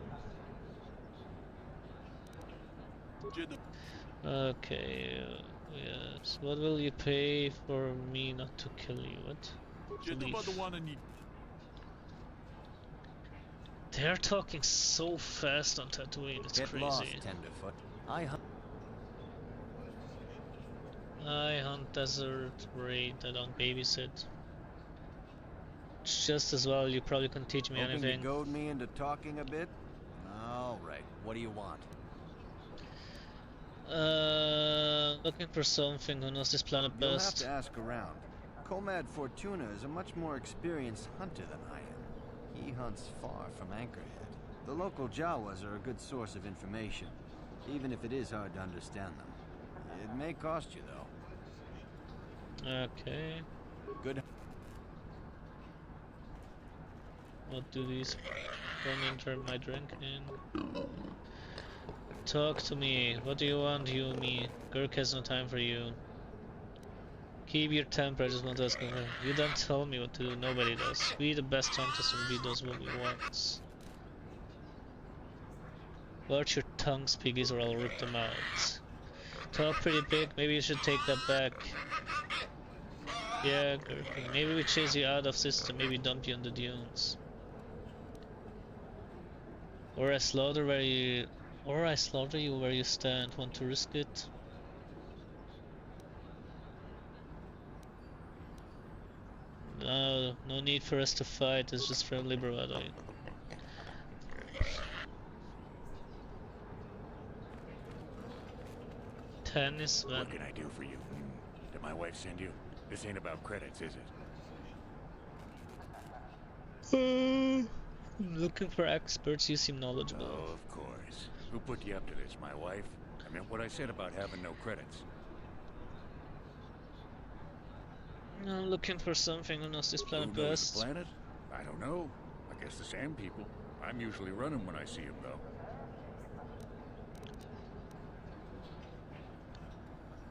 A: Okay. Yes. What will you pay for me not to kill you? What? To leave. They're talking so fast on Tatooine, it's crazy.
H: Lost, Tenderfoot. I
A: hunt desert raid, I don't babysit. Just as well, you probably can teach me
H: hoping
A: anything.
H: to goad me into talking a bit? Alright, what do you want?
A: Looking for something who knows this planet best.
H: You'll have to ask around. Comad Fortuna is a much more experienced hunter than I am. He hunts far from Anchorhead. The local Jawas are a good source of information, even if it is hard to understand them. It may cost you, though.
A: Okay.
H: Good.
A: What do these don't interrupt my drinking? Talk to me. What do you want, you me? Gurk has no time for you. Keep your temper, I just want to ask him. You don't tell me what to do, nobody does. We the best hunters and we does what we want. Watch your tongues, piggies, or I'll rip them out. Talk pretty big, maybe you should take that back. Yeah, Gurky, maybe we chase you out of system, maybe dump you on the dunes. Or I slaughter you where you stand. Want to risk it? No, no need for us to fight. It's just friendly bravado. Tennis.
B: What can I do for you? Did my wife send you? This ain't about credits, is it?
A: Looking for experts. You seem knowledgeable.
B: Oh, of course. Who put you up to this? My wife? I meant what I said about having no credits.
A: I'm looking for something who knows this
B: Who
A: planet
B: knows the
A: best.
B: planet? I don't know. I guess the sand people. I'm usually running when I see them, though.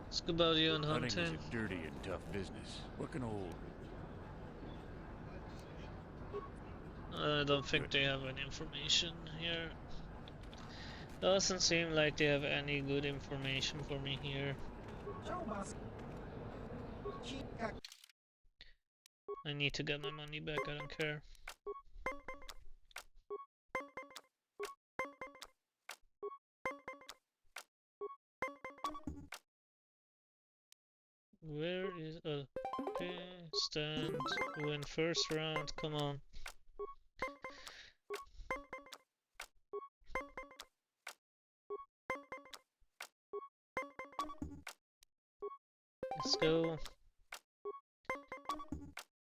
A: Ask about you and
B: Hunting is
A: hunting.
B: a dirty and tough business. What can old...
A: I don't think they have any information here. Doesn't seem like they have any good information for me here. I need to get my money back, I don't care. Where is... okay, stand, win first round, come on. Let's go.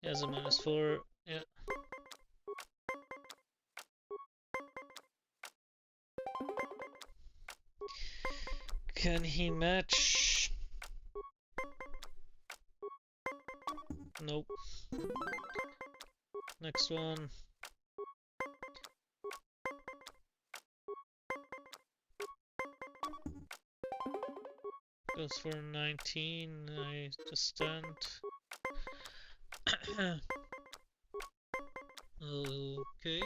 A: He has a -4, yeah. Can he match? Nope. Next one. Goes for 19, I just stand. Okay.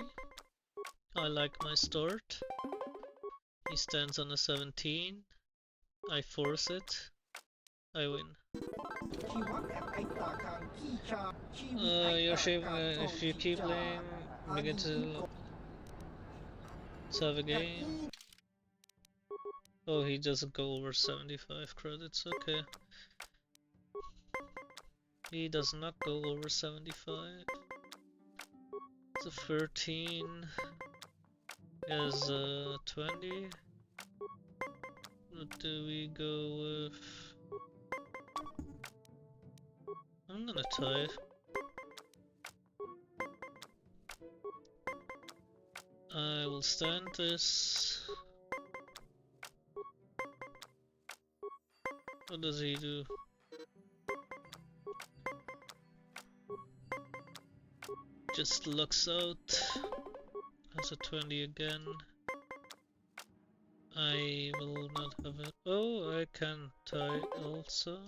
A: I like my start. He stands on a 17. I force it. I win. Yoshi, if you keep playing, begin to let's have a game. Oh, he doesn't go over 75 credits, okay. He does not go over 75. It's a 13. He has 20. What do we go with? I'm gonna tie. I will stand this. What does he do? Just locks out. Has a 20 again. I will not have it. Oh, I can tie also.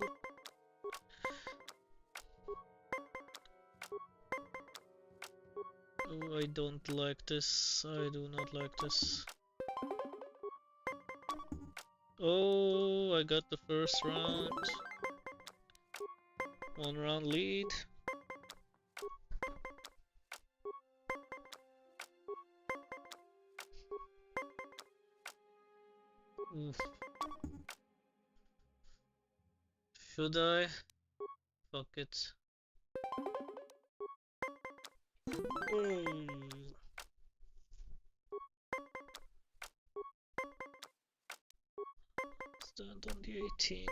A: Oh, I don't like this. I do not like this. Oh, I got the first round. 1 round lead. Oof. Should I? Fuck it. Stand on the 18.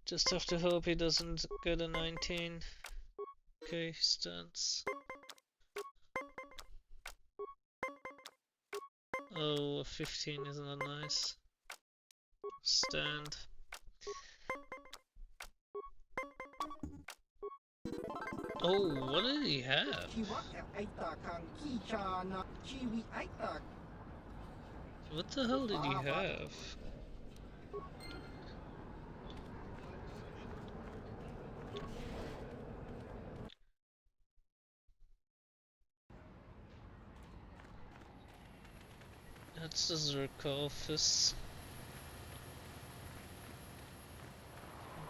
A: Just have to hope he doesn't get a 19. Okay, he stands. Oh, a 15 is not nice. Stand. Oh, what did he have? What the hell did he have? That's the Zerka office.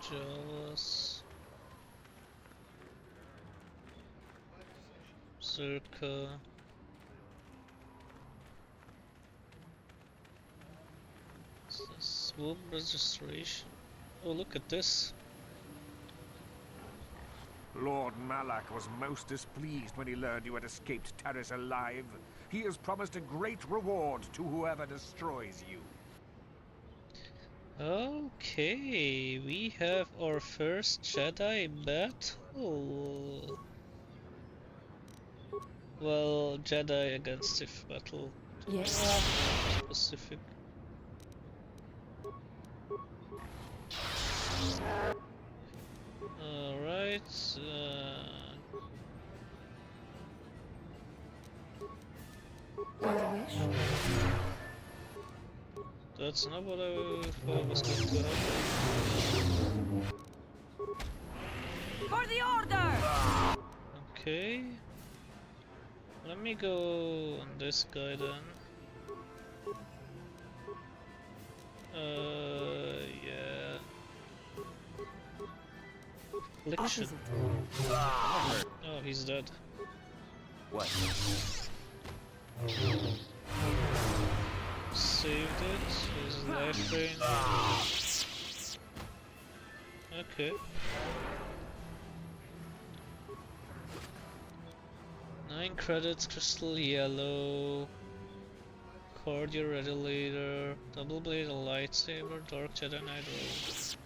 A: Jawas. Zerka. Swoop registration. Oh, look at this.
I: Lord Malak was most displeased when he learned you had escaped Taris alive. He has promised a great reward to whoever destroys you.
A: Okay, we have our first Jedi battle. Well, Jedi against Sith battle.
C: Yes.
A: Specific. Alright. right. That's not what I thought was going to happen.
F: For the order!
A: Okay. Let me go on this guy then. Yeah. Affliction. Oh, he's dead.
H: What?
A: Saved it. His life drain. Okay. 9 credits, crystal yellow, cardio regulator, double blade lightsaber, dark Jedi Knight robe,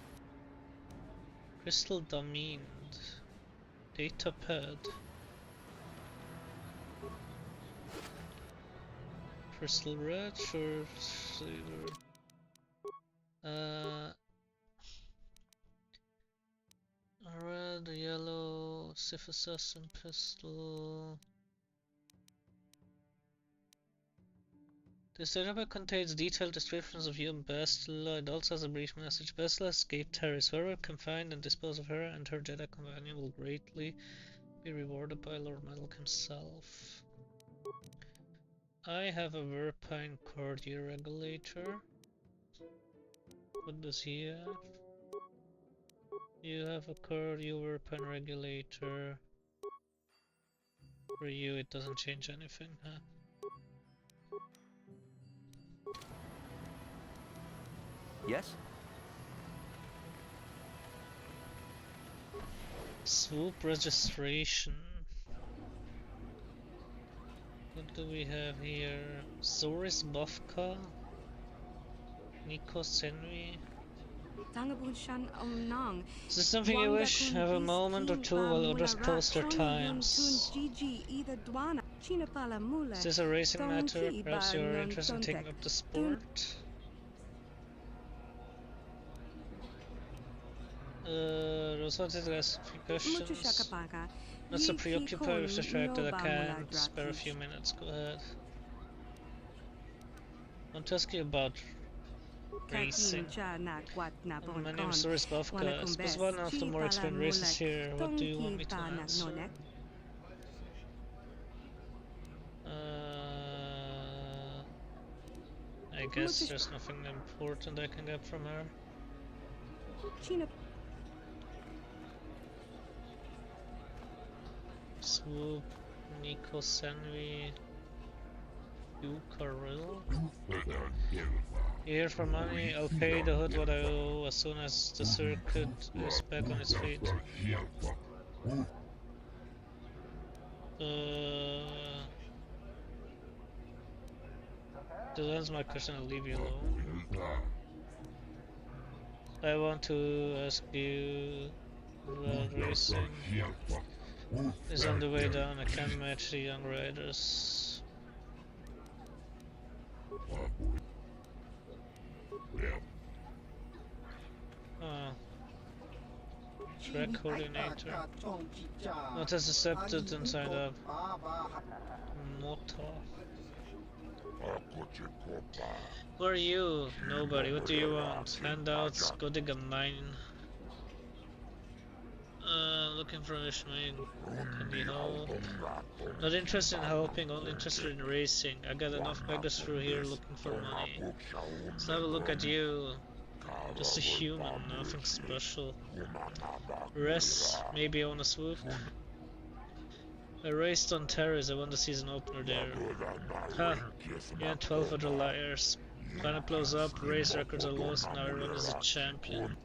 A: crystal diamond, data pad, crystal red, short sleever. Red, yellow, Sith assassin pistol. This database contains detailed descriptions of you and Bastila. It also has a brief message. Bastila escaped terrorists. Whoever can find and dispose of her and her Jedi companion will greatly be rewarded by Lord Malak himself. I have a Verpine cardio regulator. What does he have? You have a cardio Verpine regulator. For you it doesn't change anything, huh?
H: Yes?
A: Swoop registration. What do we have here? Zoris Bufka? Nico Senwi? Is this something you wish? Have a moment or two while others post their times. Is this a racing matter? Perhaps you are interested in taking up the sport? Those wanted to ask a few questions. Not so preoccupied with the track that I can't spare a few minutes. Go ahead. I want to ask you about racing. My name is Doris Bafka. I suppose one of the more experienced racers here. What do you want me to answer? I guess there's nothing important I can get from her. Swoop, Nico Senwi, Karil. Here for money, I'll pay the hood what I owe as soon as the circuit is back on its feet. To answer my question, I'll leave you alone. I want to ask you about racing. It's on the way down, I can't match the young riders. Oh. Track coordinator. Not as accepted and signed up. Motor. Who are you? Nobody. What do you want? Handouts? Go dig a mine. Looking for a mine. Can you help? Not interested in helping, only interested in racing. I got enough beggars through here looking for money. Let's have a look at you. Just a human, nothing special. Rest, maybe on a swoop. I raced on terrace, I won the season opener there. Ha! You and 12 other liars. Planet blows up, race records are lost, now everyone is a champion.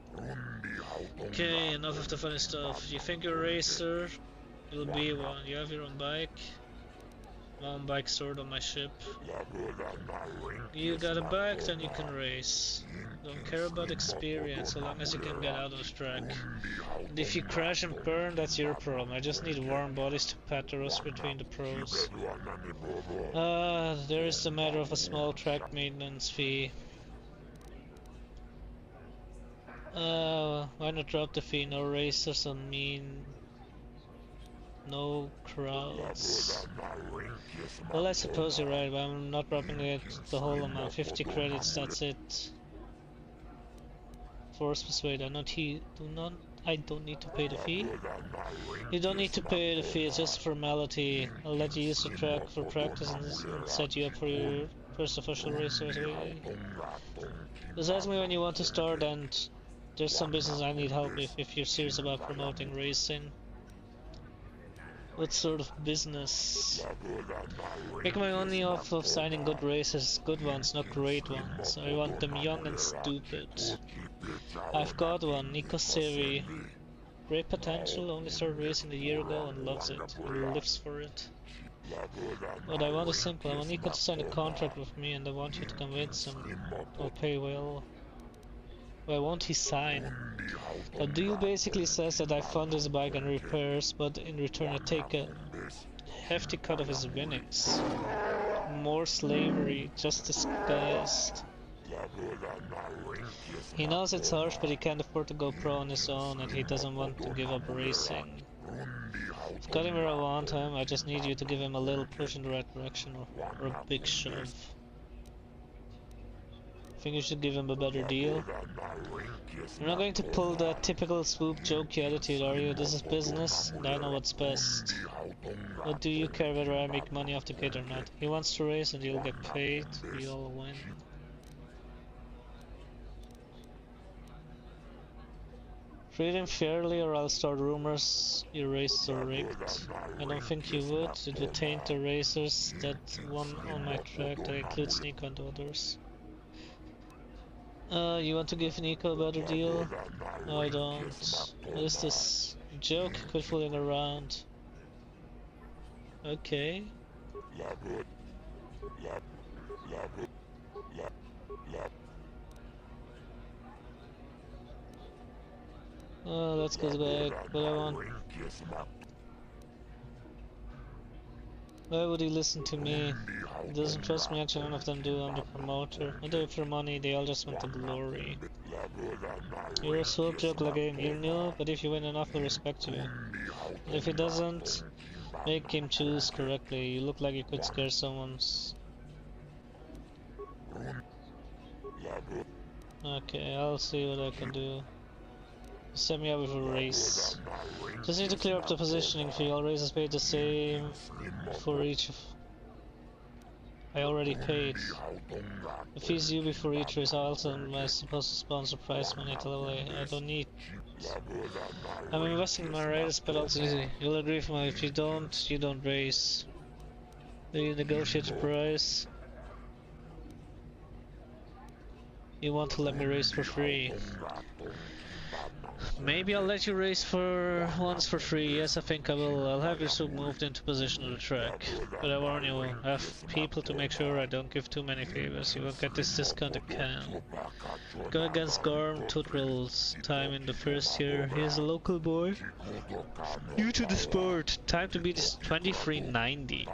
A: Okay, enough of the funny stuff. You think you're a racer? You'll be one. You have your own bike? My own bike stored on my ship. You got a bike, then you can race. Don't care about experience, so long as you can get out of the track. And if you crash and burn, that's your problem. I just need warm bodies to patter us between the pros. There is the matter of a small track maintenance fee. why not drop the fee? No racers on me, no crowds. Well, I suppose you're right, but I'm not dropping it the whole amount. 50 credits, that's it. Force persuade. I don't need to pay the fee. You don't need to pay the fee, it's just a formality. I'll let you use the track for practice and set you up for your first official race right away. Just ask me when you want to start, and there's some business I need help with if you're serious about promoting racing. What sort of business? Make my money off of signing good racers, good ones, not great ones. I want them young and stupid. I've got one, Nico Sevi. Great potential, only started racing a year ago and loves it. He lives for it. What I want is simple. I want Nico to sign a contract with me and I want you to convince him. I'll pay well. Why won't he sign? The deal basically says that I fund his bike and repairs, but in return I take a hefty cut of his winnings. More slavery, just disguised. He knows it's harsh, but he can't afford to go pro on his own, and he doesn't want to give up racing. I've got him where I want him, I just need you to give him a little push in the right direction, or a big shove. Think you should give him a better deal? You're not going to pull that typical swoop jokey attitude, are you? This is business, and I know what's best. What do you care whether I make money off the kid or not? He wants to race and you'll get paid, we all win. Treat him fairly or I'll start rumors your races are rigged. I don't think you would, it would taint the racers that won on my track, that includes Nico and others. You want to give Nico a better deal? No, I don't. What is this? Joke? Quit fooling around. Okay. Let's go back, but I want... Why would he listen to me? He doesn't trust me, actually none of them do. I'm the promoter. I do it for money, they all just want the glory. You're a swoop joke like him, you're new, but if you win enough he'll respect you. And if he doesn't, make him choose correctly. You look like you could scare someone's... Okay, I'll see what I can do. Set me up with a race. Just need to clear up the positioning fee. All races paid the same for each of... I already paid. The fees due before each race. Also am I supposed to sponsor prize money to level A? I don't need. I'm investing in my race, but also easy. You'll agree with me. If you don't race. Do you negotiate the price? You want to let me race for free? Maybe I'll let you race for once for free. Yes, I think I will. I'll have your suit moved into position on the track. But I warn you, I have people to make sure I don't give too many favors. You won't get this discounted can. Go against Gorm Tutrell's time in the first year. He's a local boy. New to the sport. Time to beat is 2390.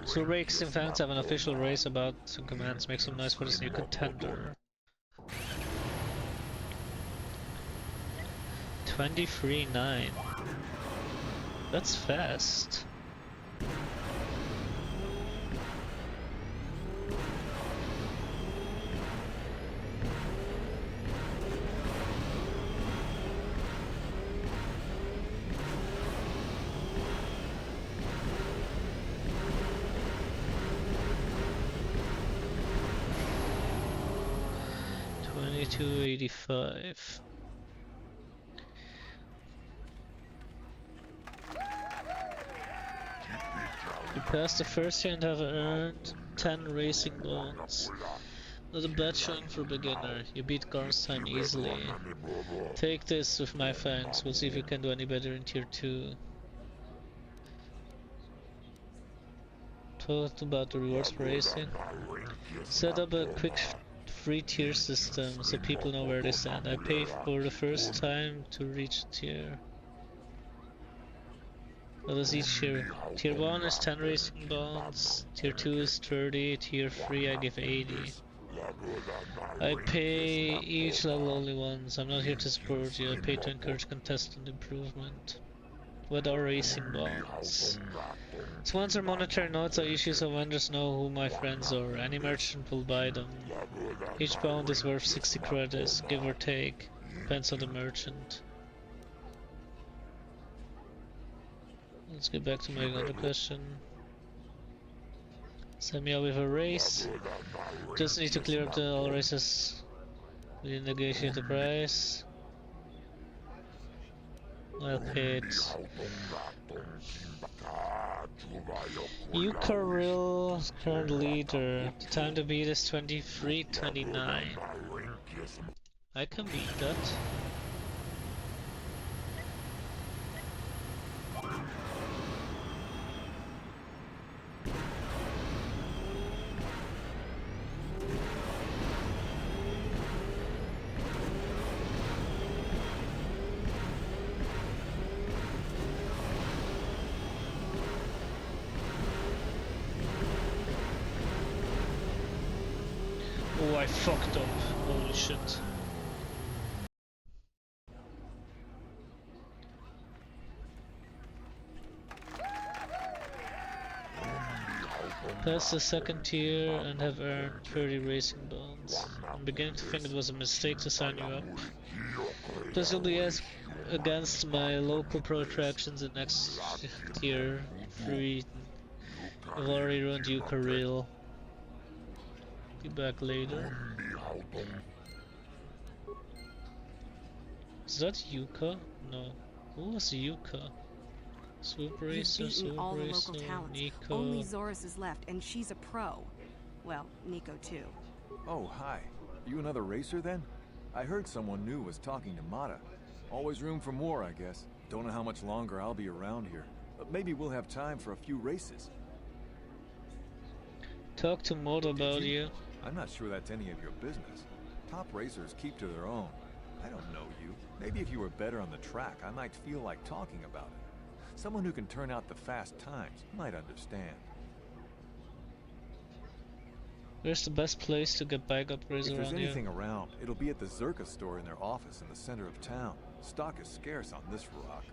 A: So racing fans have an official race about some commands. Make some noise for this new contender. 23.9. That's fast. $22.85. You passed the first year and have earned 10 racing loans. Not a bad showing for a beginner. You beat Garn's time easily. Take this with my thanks. We'll see if you can do any better in tier 2. Talk about the rewards for racing. Set up a quick free tier system so people know where they stand. I pay for the first time to reach tier. What does each tier? Tier 1 is 10 racing bonds, tier 2 is 30, tier 3 I give 80. I pay each level only once. I'm not here to support you. I pay to encourage consistent improvement. What are racing bonds? Sponsor monetary notes are issued so vendors know who my friends are. Any merchant will buy them. Each bond is worth 60 credits, give or take. Depends on the merchant. Let's get back to my other question. Send me out with a race. Just need to clear up all races. We negotiate the price. Well paid. Eukaril, current leader. The time to beat is 23:29. I can beat that. Oh, I fucked up. Holy shit. Passed the second tier and have earned 30 racing bonds. I'm beginning to think it was a mistake to sign you up. This will be as against my local pro attractions in next tier 3. I've already ruined Eukaril. Be back later. Is that Yuka? No. Who was Yuka? Swoop
F: He's
A: Racer,
F: beaten
A: Swoop
F: all the
A: Racer,
F: local talents.
A: Nico.
F: Only Zoris is left, and she's a pro. Well, Nico too.
J: Oh, hi. You another racer then? I heard someone new was talking to Mata. Always room for more, I guess. Don't know how much longer I'll be around here. But maybe we'll have time for a few races.
A: Talk to Mod about you.
J: I'm not sure that's any of your business. Top racers keep to their own. I don't know you. Maybe if you were better on the track, I might feel like talking about it. Someone who can turn out the fast times might understand.
A: Where's the best place to get bike upgrades
J: If there's
A: around
J: anything
A: here?
J: around, it'll be at the Zerka store in their office in the center of town. Stock is scarce on this rock.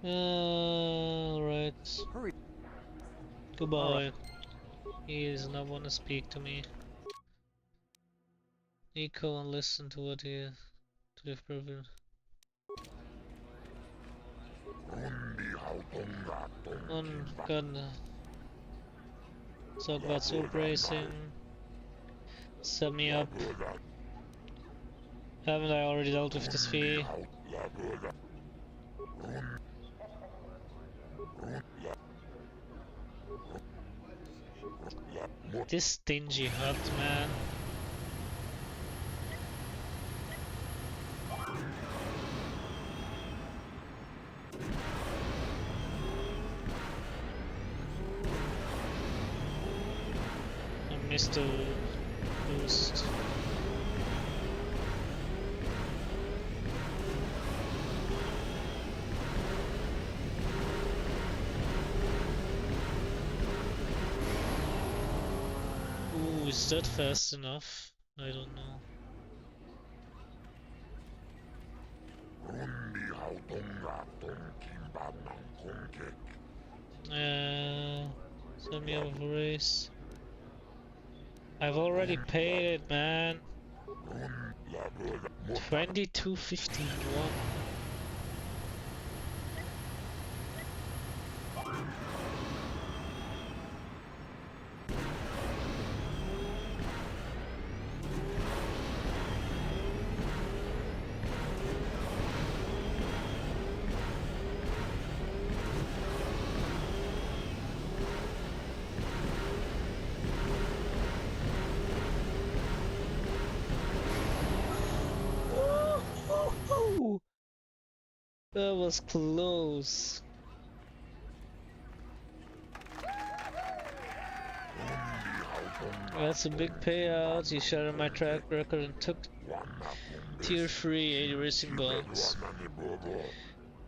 A: Alright.
J: Hurry.
A: Goodbye.
J: Alright.
A: He does not want to speak to me. Nico and listen to what he to the proven. Gonna talk about swoop racing. Set me up. Haven't I already dealt with this fee? This stingy hut, man. I missed the boost. Ooh, is that fast enough? I don't know. Send me up a race. I've already paid it, man. 2251. That was close. That's a big payout. You shattered my track record and took tier 3 80 racing bonds.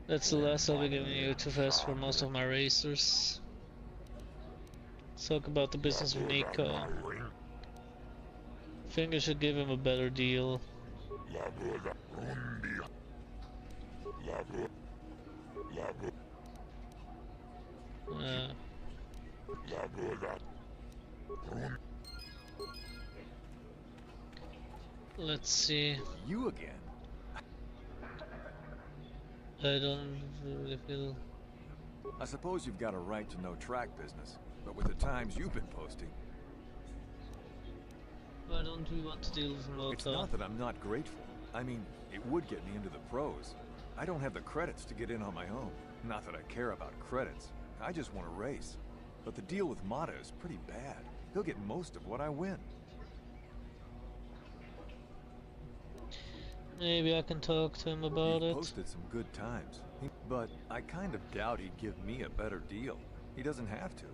A: That's the last I'll be giving you. Too fast for most of my racers. Let's talk about the business of Nico. Think I should give him a better deal. Let's see.
J: You again?
A: I don't really feel.
J: I suppose you've got a right to know track business, but with the times you've been posting...
A: Why don't we want to deal with Moto?
J: It's not that I'm not grateful. I mean, it would get me into the pros. I don't have the credits to get in on my own. Not that I care about credits. I just want to race. But the deal with Mata is pretty bad. He'll get most of what I win.
A: Maybe I can talk to him about it.
J: He posted some good times. But I kind of doubt he'd give me a better deal. He doesn't have to.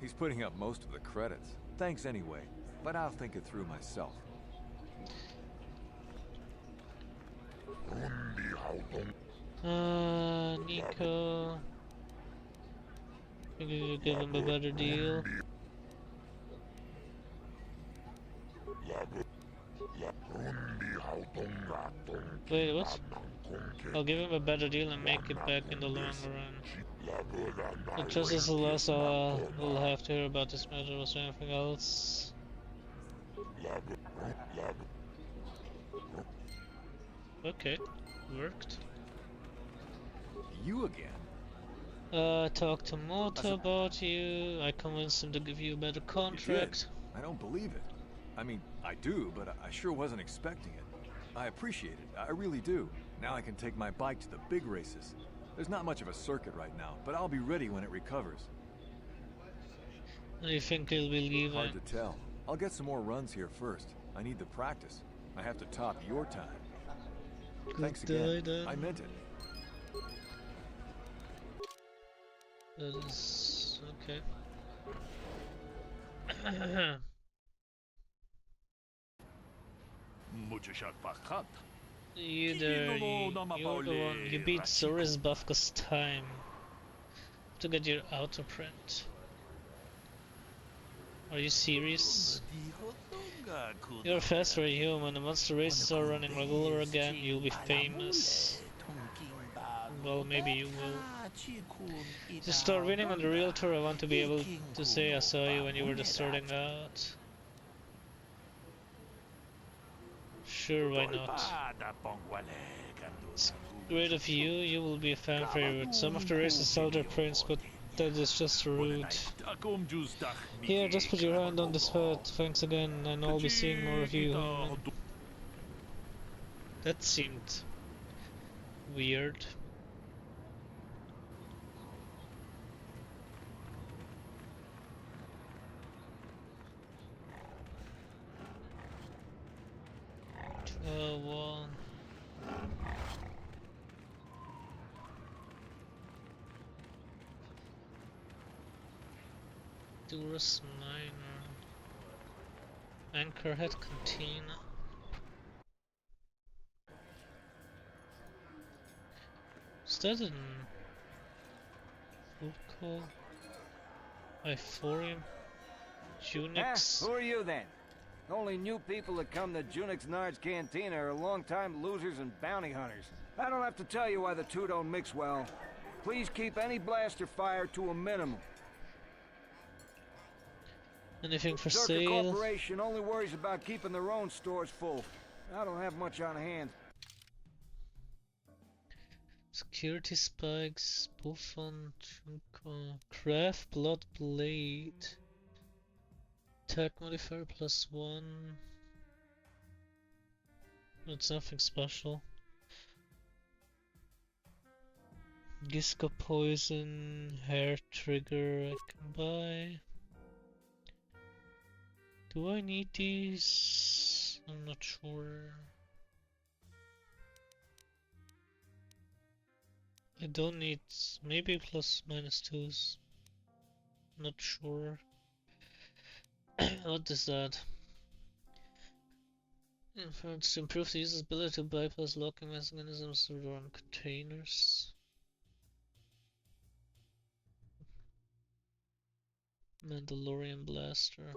J: He's putting up most of the credits. Thanks anyway, but I'll think it through myself.
A: Nico. Think you could give him a better deal. Wait, what? I'll give him a better deal and make it back in the long run. But just as the last we'll have to hear about this matter. Was there anything else? Okay, worked.
J: You again?
A: I talked to Mota about you. I convinced him to give you a better contract.
J: I don't believe it. I mean, I do, but I sure wasn't expecting it. I appreciate it, I really do. Now I can take my bike to the big races. There's not much of a circuit right now, but I'll be ready when it recovers.
A: You think he'll be leaving?
J: Hard to tell. I'll get some more runs here first. I need the practice. I have to top your time. Thanks again. I meant it.
A: That is okay. You're the one. You beat Zoris Bafka's time to get your auto print. Are you serious? You're fast for a human, and once the races are running regular again, you'll be famous. Well, maybe you will. To start winning on the real tour, I want to be able to say I saw you when you were just starting out. Sure, why not? It's great of you, you will be a fan favorite. Some of the races sell their prints, but that is just rude. Here, just put your hand on this head. Thanks again, and I'll be seeing more of you. That seemed weird. One. Durus Minor. Anchorhead Cantina. Is that an food call? Iforium? Unix?
K: Who are you then? The only new people that come to Junix Nard's Cantina are long-time losers and bounty hunters. I don't have to tell you why the two don't mix well. Please keep any blaster fire to a minimum.
A: Anything for
K: Zerka
A: sale?
K: Corporation only worries about keeping their own stores full. I don't have much on hand.
A: Security spikes, Buffon, Craft Blood Blade. Attack modifier +1. It's nothing special. Gisco poison, hair trigger I can buy. Do I need these? I'm not sure. I don't need maybe ±2s. Not sure. What is that? Inference to improve the user's ability to bypass locking mechanisms to run containers. Mandalorian Blaster.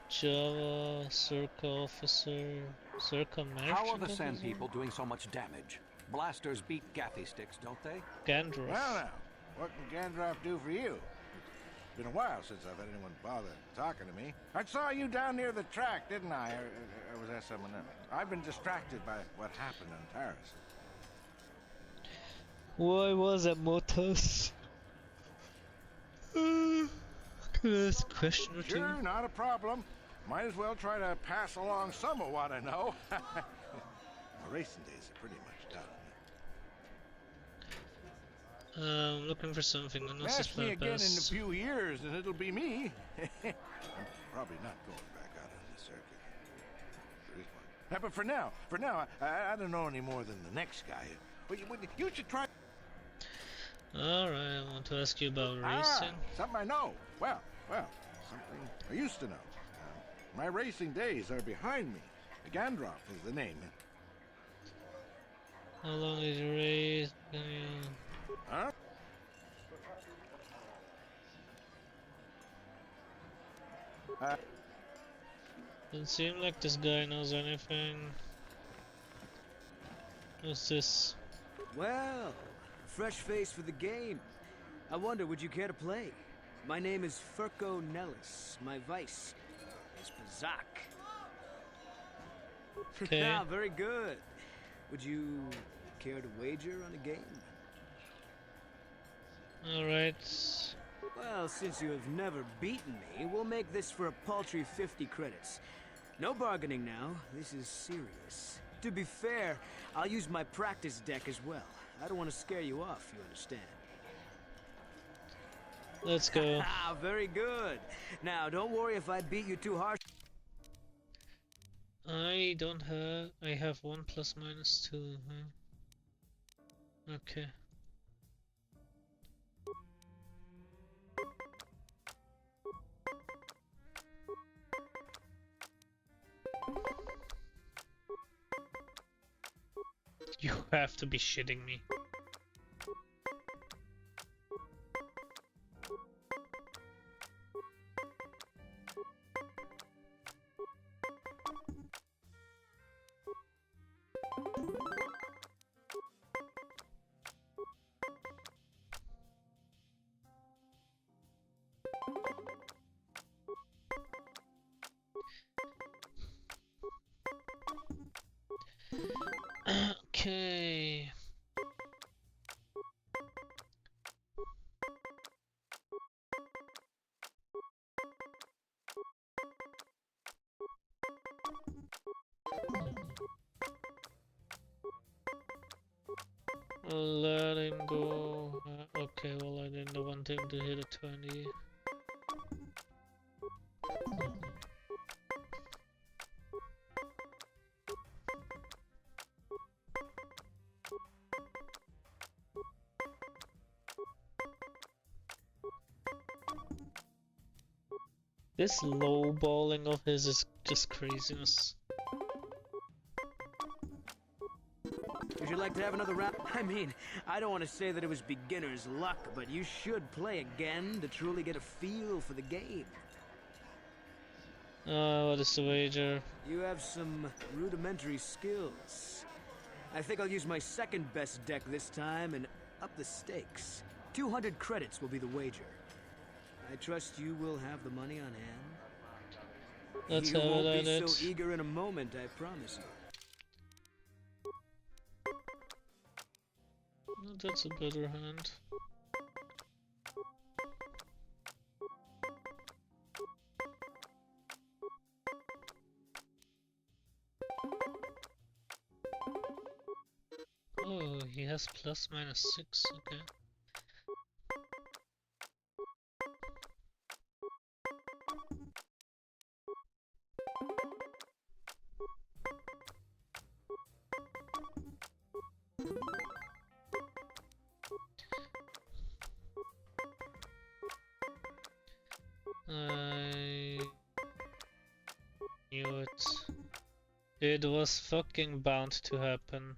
A: Java, Circa Officer, Circa
L: How are
A: Merchant
L: the Sand
A: Officer?
L: People doing so much damage? Blasters beat gaffy sticks, don't they?
A: Gandalf.
B: Well now, what can Gandalf do for you? Been a while since I've had anyone bother talking to me. I saw you down near the track, didn't I? Or was that someone else? I've been distracted by what happened on Taris.
A: Why was it Motos? Can I ask a question or two?
B: Sure, not a problem. Might as well try to pass along some of what I know. My racing days are pretty much done.
A: Looking for something. The
B: Ask me again in a
A: pass.
B: few years and it'll be me. I'm probably not going back out on the circuit. There is one. But for now, I don't know any more than the next guy. But you should try.
A: Alright, I want to ask you about racing.
B: Something I know. Well, something I used to know. My racing days are behind me. Gandalf is the name.
A: How long did you race?
B: Huh?
A: Doesn't seem like this guy knows anything. What's this?
D: Well, fresh face for the game. I wonder, would you care to play? My name is Furco Nellis. My vice is Bazak.
A: Okay.
D: Ah, very good. Would you care to wager on a game?
A: Alright.
D: Well, since you have never beaten me, we'll make this for a paltry 50 credits. No bargaining now. This is serious. To be fair, I'll use my practice deck as well. I don't want to scare you off, you understand?
A: Let's go.
D: Ah, very good. Now, don't worry if I beat you too harsh.
A: I don't have. I have 1 plus minus 2. Huh? Okay. You have to be shitting me. Okay. Let him go. Okay, well I didn't want him to hit a 20. This low balling of his is just craziness.
D: Would you like to have another round? I mean, I don't want to say that it was beginner's luck, but you should play again to truly get a feel for the game.
A: What is the wager?
D: You have some rudimentary skills. I think I'll use my second best deck this time and up the stakes. 200 credits will be the wager. I trust you will have the money on hand.
A: Let's
D: You
A: have
D: won't
A: it
D: be
A: at
D: so
A: it.
D: eager in a moment, I promise you.
A: Oh, that's a better hand. Oh, he has plus minus 6, okay. I knew it. It was fucking bound to happen.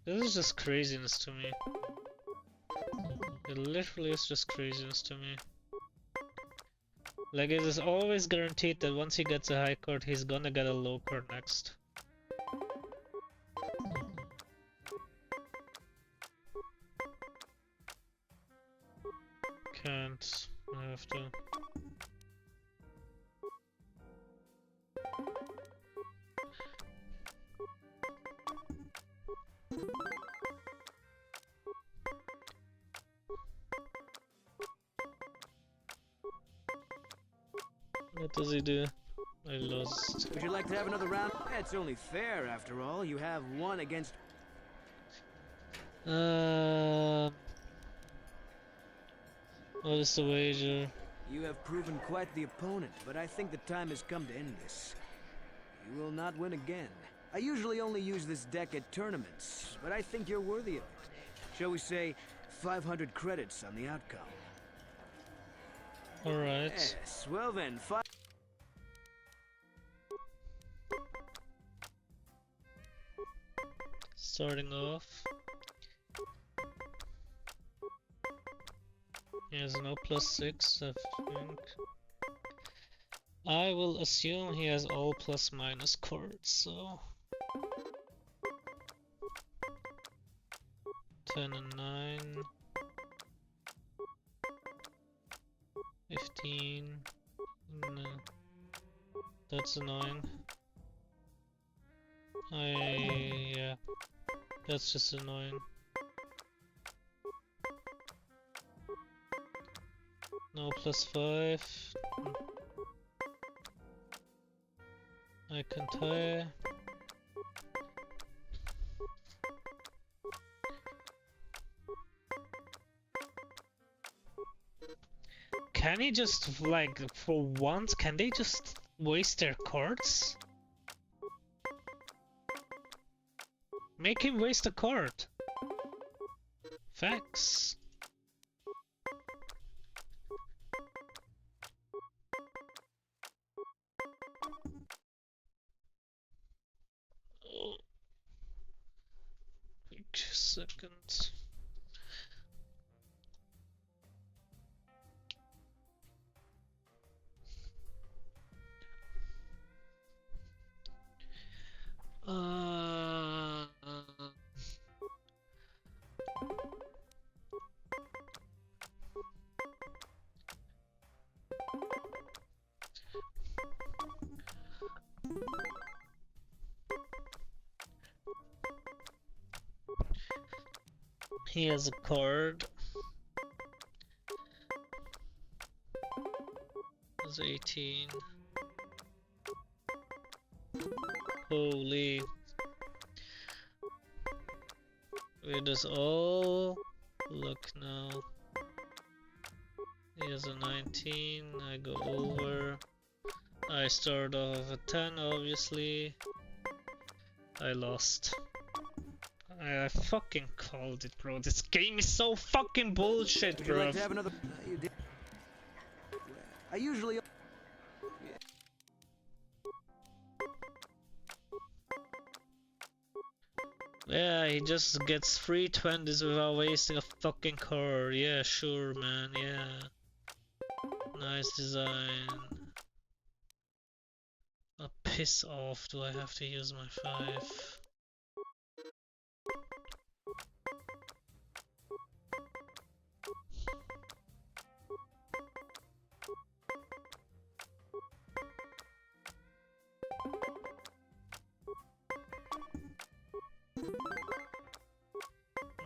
A: This is just craziness to me. It literally is just craziness to me. Like, it is always guaranteed that once he gets a high card, he's gonna get a low card next. Can't. I have to. What does he do? I lost.
D: Would you like to have another round? It's only fair, after all. You have one against...
A: What is the wager?
D: You have proven quite the opponent, but I think the time has come to end this. You will not win again. I usually only use this deck at tournaments, but I think you're worthy of it. Shall we say 500 credits on the outcome?
A: Alright.
D: Yes, well then,
A: Starting off. He has no +6, I think. I will assume he has all plus-minus cards, so... 10 and 9. 15. No. That's annoying. Yeah. That's just annoying. No +5. I can tie. Can he just, like, for once, can they just waste their cards? Make him waste a card. Facts. Oh. Quick second. He has a card. He's 18. Holy. Where does all look now? He has a 19. I go over. I start off with a 10, obviously. I lost. I fucking called it, bro. This game is so fucking bullshit, bro.
D: Would you like to have another... you did. I usually...
A: Yeah, he just gets free 20s without wasting a fucking card. Yeah, sure, man. Yeah. Nice design. Oh, piss off. Do I have to use my 5?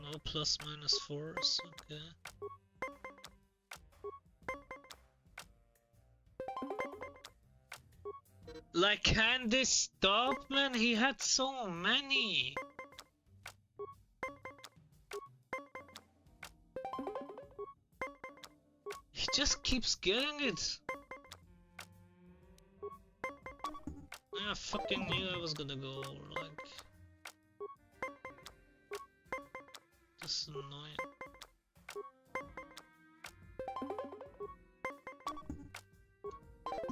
A: No +/-4s, okay. Like, can this stop, man? He had so many. He just keeps getting it. I fucking knew I was gonna go over, like... This is annoying.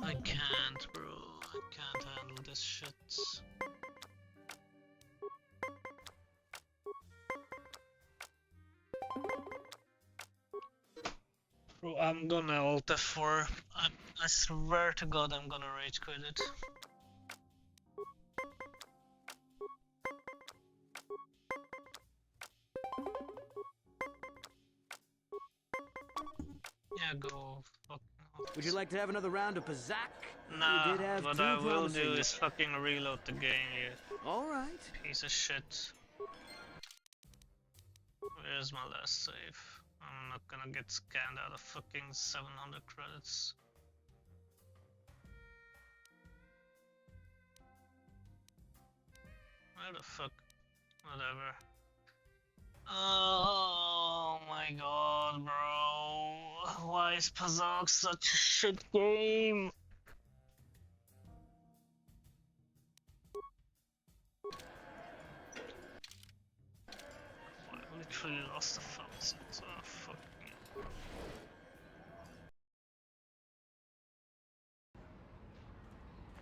A: I can't, bro. I can't handle this shit. Bro, I'm gonna alt F4. I swear to God I'm gonna rage quit it. Yeah, go fucking off.
D: Would you like to have another round of Pazak?
A: Nah,
D: You did have
A: what
D: two
A: I will do
D: promising...
A: is fucking reload the game, you
D: Alright.
A: piece of shit. Where's my last save? I'm not gonna get scanned out of fucking 700 credits. Where the fuck? Whatever. Oh my god, bro. Why is Pazok such a shit game? I literally lost the thousands. Oh, fuck me.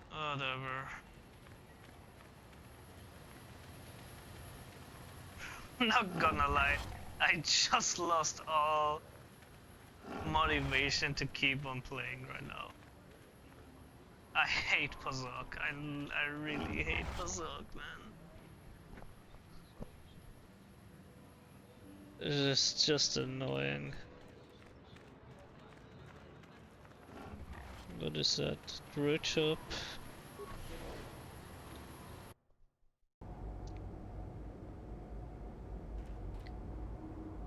A: Whatever. Not gonna lie, I just lost all motivation to keep on playing right now. I hate Pazok. I really hate Pazok, man. It's just annoying. What is that? Druid shop?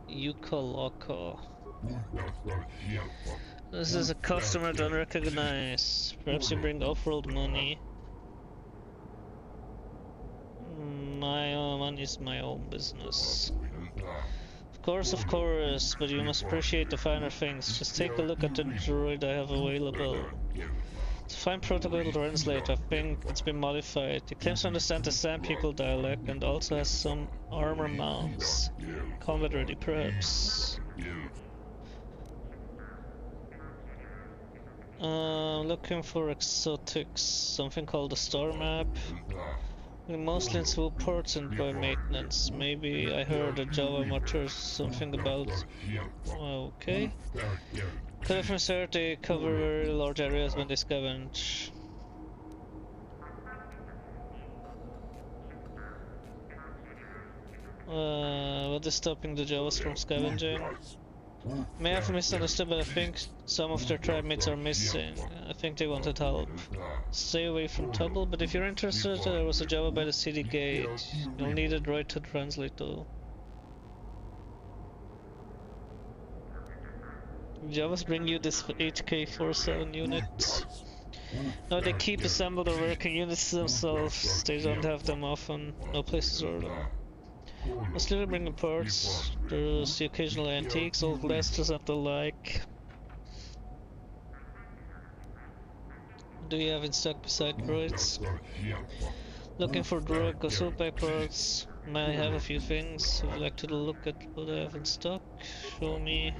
A: Yuka. This is a customer I don't recognize. Perhaps you bring off-road money. My money is my own business. Of course, but you must appreciate the finer things. Just take a look at the droid I have available. It's a fine protocol translate. I think it's been modified. It claims to understand the Sand People dialect and also has some armor mounts. Combat ready, perhaps. Looking for exotics. Something called the Star Map. Mostly in swoop ports and by maintenance. Maybe I heard a Java mutters something about... Okay. California Sir, they cover very large areas when they scavenge. What is stopping the Javas from scavenging? May have misunderstood, but I think some of their tribe mates are missing. I think they wanted help. Stay away from trouble, but if you're interested, there was a Java by the city gate. You'll need a droid to translate though. Javas bring you this HK-47 unit. No, they keep assembled or working units themselves. They don't have them often. No place to store them. Mostly bring the parts. There's the occasional antiques, old blasters and the like. Do you have in stock beside droids? Looking for droid consultback parts. Might have a few things. If you'd like to look at what I have in stock, show me.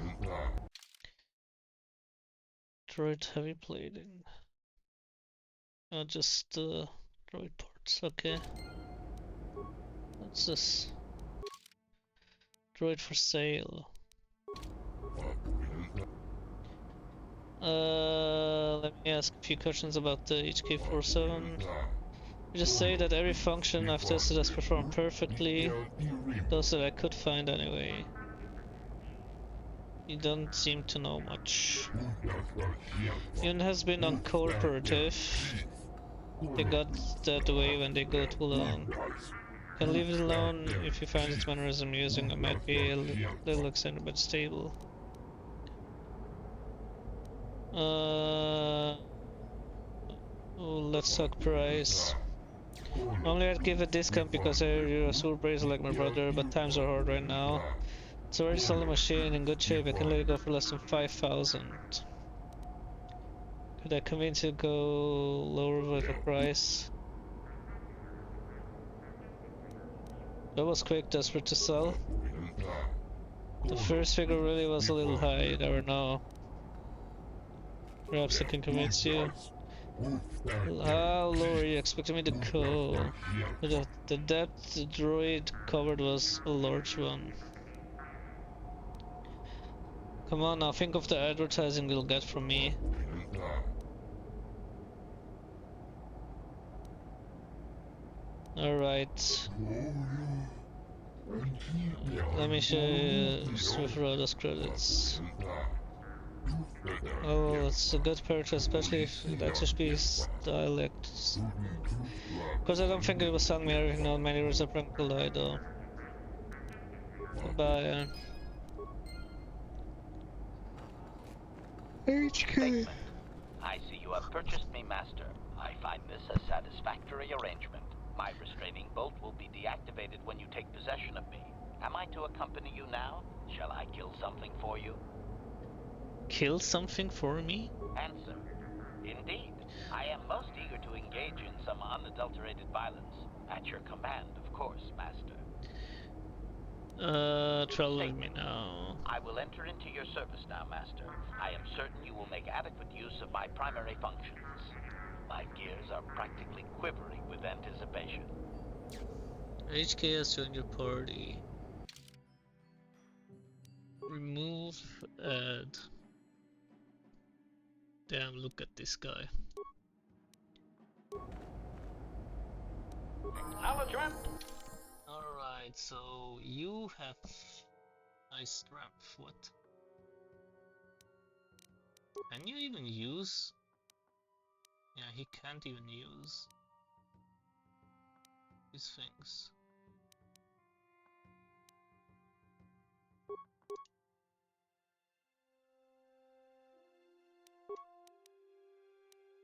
A: Droid heavy plating. Just droid parts, okay. What's this? Droid for sale. Let me ask a few questions about the HK-47. Just say that every function I've tested has performed perfectly. Those that I could find anyway. You don't seem to know much. Unit has been uncooperative. They got that way when they go too long. Can leave it alone if you find its mannerism amusing. It might be a little extended but stable. Let's talk price. Normally I'd give a discount because you're a super bracer like my brother, but times are hard right now. It's a very solid machine in good shape. I can let it go for less than 5,000. Could I convince you to go lower with the price? That was quick, desperate to sell. The first figure really was a little high, you never know. Perhaps I can convince you. How low are you expecting me to go? The depth the droid covered was a large one. Come on now, think of the advertising you'll get from me. Alright. Let me show you Swift Roda's credits. Oh, it's a good purchase, especially if that should be dialects. Because I don't think it was telling me everything on many words of Pranklai though. Goodbye, HK.
M: I see you have purchased me, Master. I find this a satisfactory arrangement. My restraining bolt will be deactivated when you take possession of me. Am I to accompany you now? Shall I kill something for you?
A: Kill something for me?
M: Answer. Indeed. I am most eager to engage in some unadulterated violence. At your command, of course, Master.
A: Travel with me now.
M: I will enter into your service now, Master. I am certain you will make adequate use of my primary functions. My gears are practically quivering with anticipation.
A: HK has joined your party. Remove ad. Damn, look at this guy.
M: Acknowledgement!
A: Alright, so you have high strength. What? Can you even use? Yeah, he can't even use these things.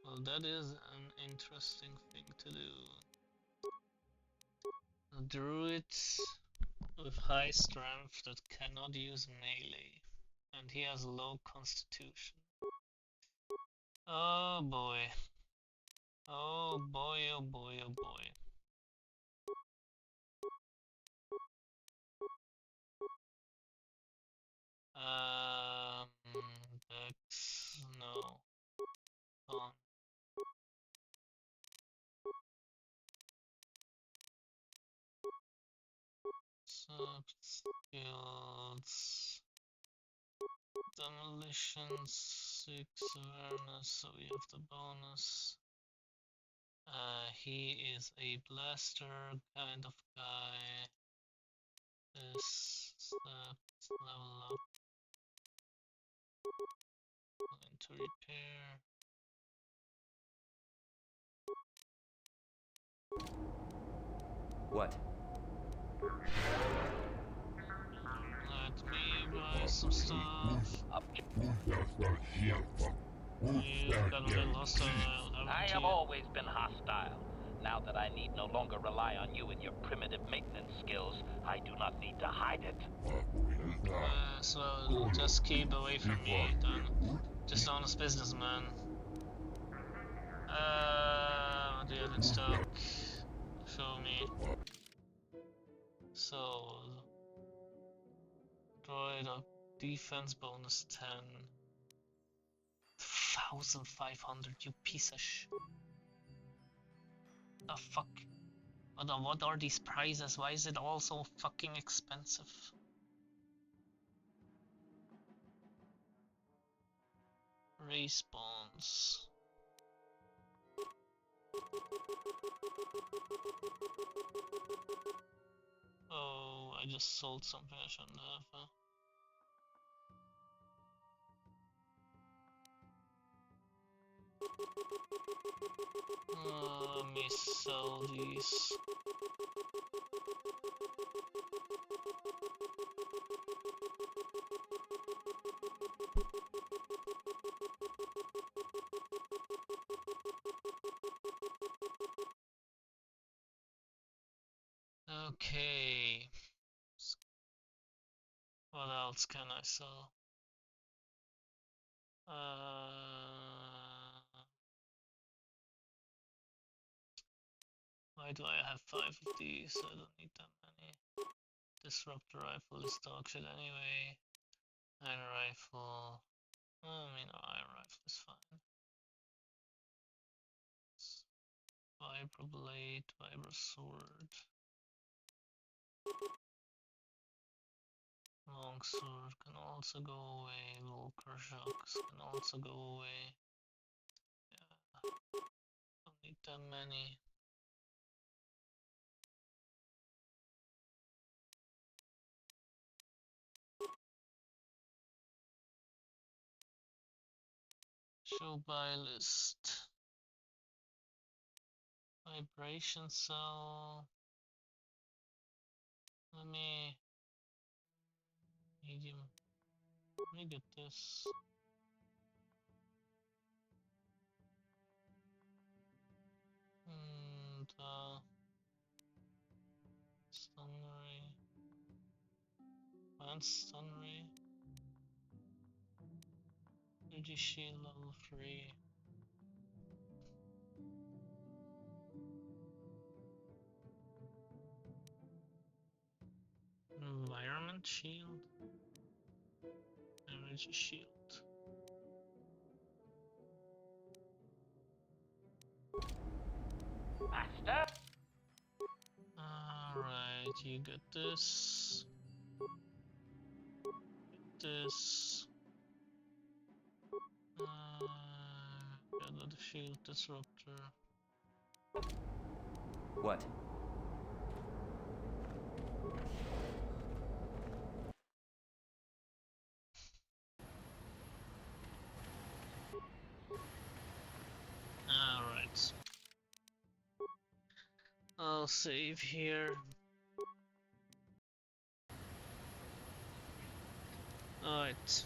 A: Well, that is an interesting thing to do. Druids with high strength that cannot use melee, and he has low constitution. Oh boy. Oh boy, oh boy, oh boy. Dex, no. On. Sub skills. Demolition 6 awareness, so we have the bonus. He is a blaster kind of guy. This level up. Into repair.
M: What?
A: Let me buy some stuff. You've got a little hostile,
M: I have always been hostile. Now that I need no longer rely on you and your primitive maintenance skills, I do not need to hide it.
A: So just keep away from me, then. Just honest businessman. What do you have in stock? Show me. So, droid of defense bonus 10. 1,500, you piece of sh. The fuck? What are these prices? Why is it all so fucking expensive? Respawns. Oh, I just sold something I shouldn't have. Huh? Let me sell these. Okay. What else can I sell? Why do I have 5 of these? I don't need that many. Disruptor rifle is dog shit anyway. Iron rifle. I mean, iron rifle is fine. Vibroblade, vibro sword. Long Sword can also go away. Volker Shocks can also go away. Yeah, don't need that many. Show buy list. Vibration cell. Let me medium. Let me get this. And stun ray. Advanced stun ray. Energy shield level 3. Environment shield. Energy shield.
M: Master?
A: Alright, you get this. This. Gather the shield disruptor.
L: What?
A: Alright. I'll save here. Alright.